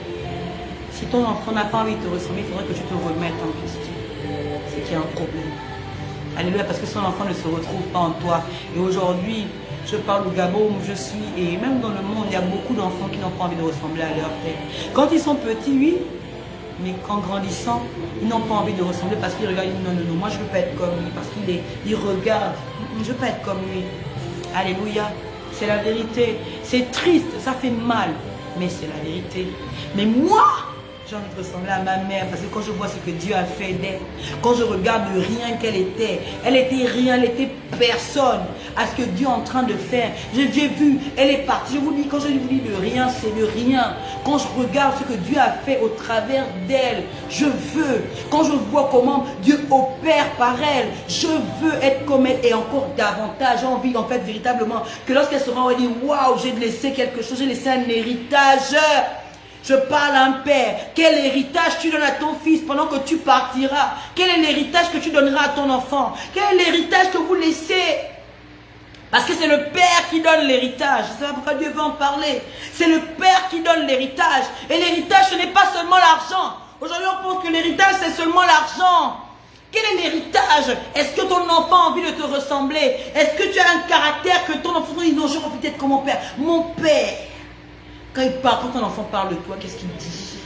Si ton enfant n'a pas envie de te ressembler, il faudrait que tu te remettes en question. C'est qu'il y a un problème. Alléluia, parce que son enfant ne se retrouve pas en toi. Et aujourd'hui, je parle au Gabon où je suis, et même dans le monde, il y a beaucoup d'enfants qui n'ont pas envie de ressembler à leur père. Quand ils sont petits, oui, mais en grandissant, ils n'ont pas envie de ressembler parce qu'ils regardent, non, non, non, moi je ne veux pas être comme lui, parce qu'il regarde, je ne veux pas être comme lui. Alléluia, c'est la vérité. C'est triste, ça fait mal. mais c'est la vérité. Mais moi, j'ai envie de ressembler à ma mère parce que quand je vois ce que Dieu a fait d'elle, quand je regarde le rien qu'elle était, elle était rien, elle était personne à ce que Dieu est en train de faire. J'ai vu, elle est partie. Je vous dis, quand je vous dis le rien, c'est le rien. Quand je regarde ce que Dieu a fait au travers d'elle, je veux. Quand je vois comment Dieu opère par elle, je veux être comme elle et encore davantage. J'ai envie en fait véritablement que lorsqu'elle se rend, elle dit waouh, j'ai laissé quelque chose, j'ai laissé un héritage. Je parle à un père. Quel héritage tu donnes à ton fils pendant que tu partiras? Quel est l'héritage que tu donneras à ton enfant? Quel est l'héritage que vous laissez? Parce que c'est le père qui donne l'héritage. Je ne sais pas pourquoi Dieu veut en parler. C'est le père qui donne l'héritage. Et l'héritage, ce n'est pas seulement l'argent. Aujourd'hui, on pense que l'héritage, c'est seulement l'argent. Quel est l'héritage? Est-ce que ton enfant a envie de te ressembler? Est-ce que tu as un caractère que ton enfant dit non, je veux peut-être comme mon père? Mon père. Quand il parle, quand ton enfant parle de toi, qu'est-ce qu'il dit?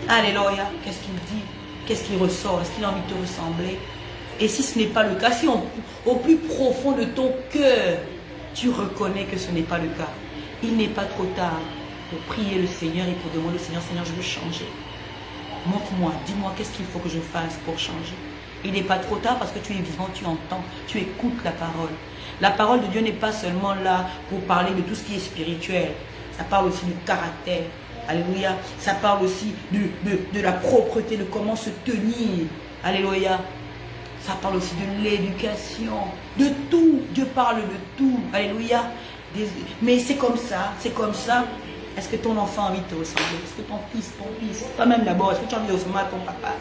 Alléluia, qu'est-ce qu'il dit? Qu'est-ce qu'il ressort? Est-ce qu'il a envie de te ressembler? Et si ce n'est pas le cas, si au plus profond de ton cœur, tu reconnais que ce n'est pas le cas, il n'est pas trop tard pour prier le Seigneur et pour demander au Seigneur, Seigneur, je veux changer. Montre-moi, dis-moi qu'est-ce qu'il faut que je fasse pour changer. Il n'est pas trop tard parce que tu es vivant, tu entends, tu écoutes la parole. La parole de Dieu n'est pas seulement là pour parler de tout ce qui est spirituel. Ça parle aussi du caractère. Alléluia. Ça parle aussi de la propreté, de comment se tenir. Alléluia. Ça parle aussi de l'éducation. De tout. Dieu parle de tout. Alléluia. Mais c'est comme ça. C'est comme ça. Est-ce que ton enfant a envie de te ressembler? Est-ce que ton fils, toi-même d'abord, est-ce que tu as envie de ressembler à ton papa?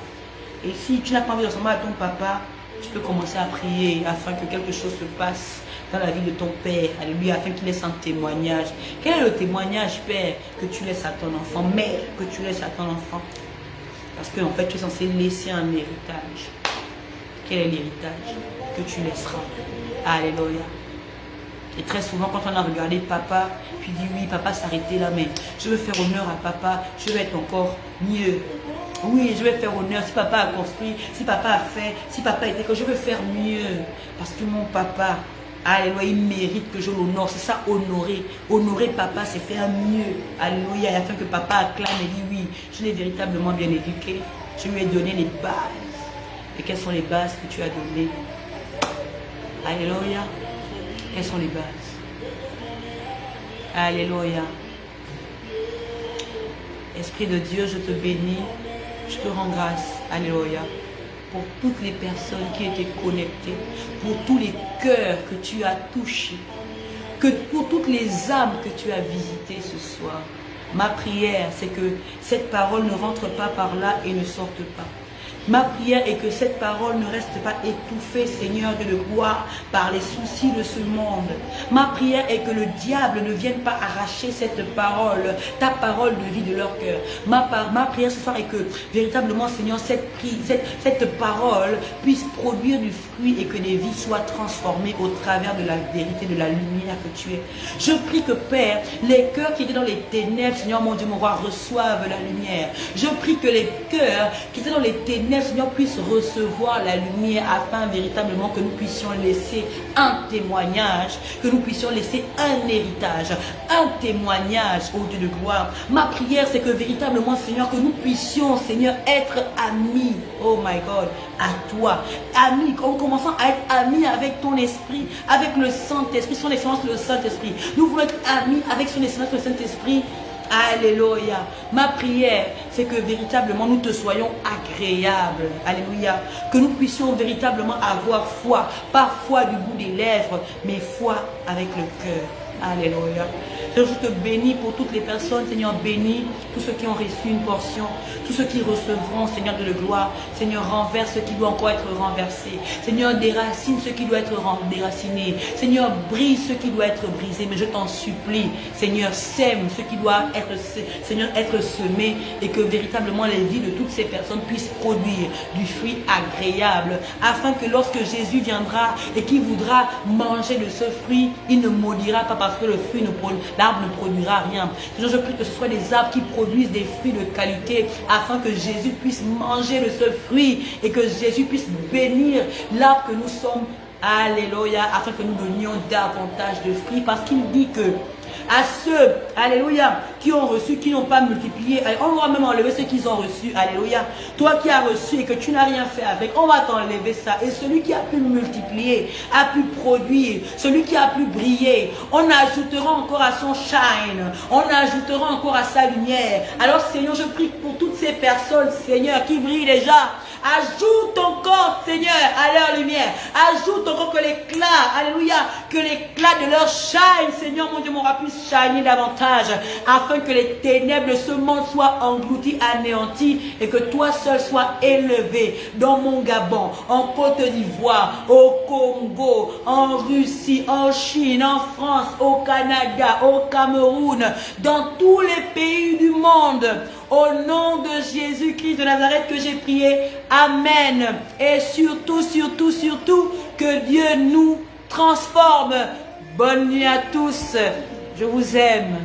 Et si tu n'as pas envie de ressembler à ton papa, tu peux commencer à prier afin que quelque chose se passe dans la vie de ton père, alléluia, afin qu'il laisse un témoignage. Quel est le témoignage, père, que tu laisses à ton enfant, mère, que tu laisses à ton enfant? Parce qu'en fait, tu es censé laisser un héritage. Quel est l'héritage que tu laisseras? Alléluia. Et très souvent, quand on a regardé papa, puis dit oui, papa s'arrêtait là, mais je veux faire honneur à papa, je veux être encore mieux. Oui, je vais faire honneur. Si papa a construit, si papa a fait, si papa était que je veux faire mieux. Parce que mon papa, alléluia, il mérite que je l'honore. C'est ça, honorer. Honorer papa, c'est faire mieux. Alléluia. Et afin que papa acclame et dit oui, je l'ai véritablement bien éduqué. Je lui ai donné les bases. Et quelles sont les bases que tu as données? Alléluia. Quelles sont les bases? Alléluia. Esprit de Dieu, je te bénis. Je te rends grâce, alléluia, pour toutes les personnes qui étaient connectées, pour tous les cœurs que tu as touchés, pour toutes les âmes que tu as visitées ce soir. Ma prière, c'est que cette parole ne rentre pas par là et ne sorte pas. Ma prière est que cette parole ne reste pas étouffée, Seigneur de gloire, par les soucis de ce monde. Ma prière est que le diable ne vienne pas arracher cette parole, ta parole de vie de leur cœur. Ma prière ce soir est que véritablement, Seigneur, cette parole puisse produire du fruit et que des vies soient transformées au travers de la vérité, de la lumière que tu es. Je prie que, Père, les cœurs qui étaient dans les ténèbres, Seigneur mon Dieu, mon roi, reçoivent la lumière. Je prie que les cœurs qui étaient dans les ténèbres, Seigneur, puisse recevoir la lumière afin véritablement que nous puissions laisser un témoignage, que nous puissions laisser un héritage, un témoignage au Dieu de gloire. Ma prière, c'est que véritablement, Seigneur, que nous puissions, Seigneur, être amis, oh my God, à toi, amis, en commençant à être amis avec ton esprit, avec le Saint-Esprit, son excellence le Saint-Esprit. Nous voulons être amis avec son excellence le Saint-Esprit. Alléluia. Ma prière, c'est que véritablement nous te soyons agréables. Alléluia. Que nous puissions véritablement avoir foi. Pas foi du bout des lèvres, mais foi avec le cœur. Alléluia. Je te bénis pour toutes les personnes, Seigneur, bénis tous ceux qui ont reçu une portion, tous ceux qui recevront, Seigneur de la gloire. Seigneur, renverse ce qui doit encore être renversé. Seigneur, déracine ce qui doit être déraciné. Seigneur, brise ce qui doit être brisé. Mais je t'en supplie, Seigneur, sème ce qui doit être, Seigneur, être semé et que véritablement les vies de toutes ces personnes puissent produire du fruit agréable afin que lorsque Jésus viendra et qu'il voudra manger de ce fruit, il ne maudira pas parce que le fruit ne produit, l'arbre ne produira rien. Je prie que ce soit des arbres qui produisent des fruits de qualité afin que Jésus puisse manger de ce fruit et que Jésus puisse bénir l'arbre que nous sommes. Alléluia, afin que nous donnions davantage de fruits parce qu'il dit que À ceux, alléluia, qui ont reçu, qui n'ont pas multiplié, on va même enlever ceux qu'ils ont reçus, alléluia. Toi qui as reçu et que tu n'as rien fait avec, on va t'enlever ça. Et celui qui a pu multiplier, a pu produire, celui qui a pu briller, on ajoutera encore à son shine, on ajoutera encore à sa lumière. Alors Seigneur, je prie pour toutes ces personnes, Seigneur, qui brillent déjà. Ajoute encore, Seigneur, à leur lumière. Ajoute encore que l'éclat, alléluia, que l'éclat de leur shine, Seigneur, mon Dieu, m'aura pu shiner davantage, afin que les ténèbres de ce monde soient englouties, anéanties, et que toi seul sois élevé dans mon Gabon, en Côte d'Ivoire, au Congo, en Russie, en Chine, en France, au Canada, au Cameroun, dans tous les pays du monde. Au nom de Jésus-Christ de Nazareth que j'ai prié. Amen. Et surtout, surtout, surtout, que Dieu nous transforme. Bonne nuit à tous. Je vous aime.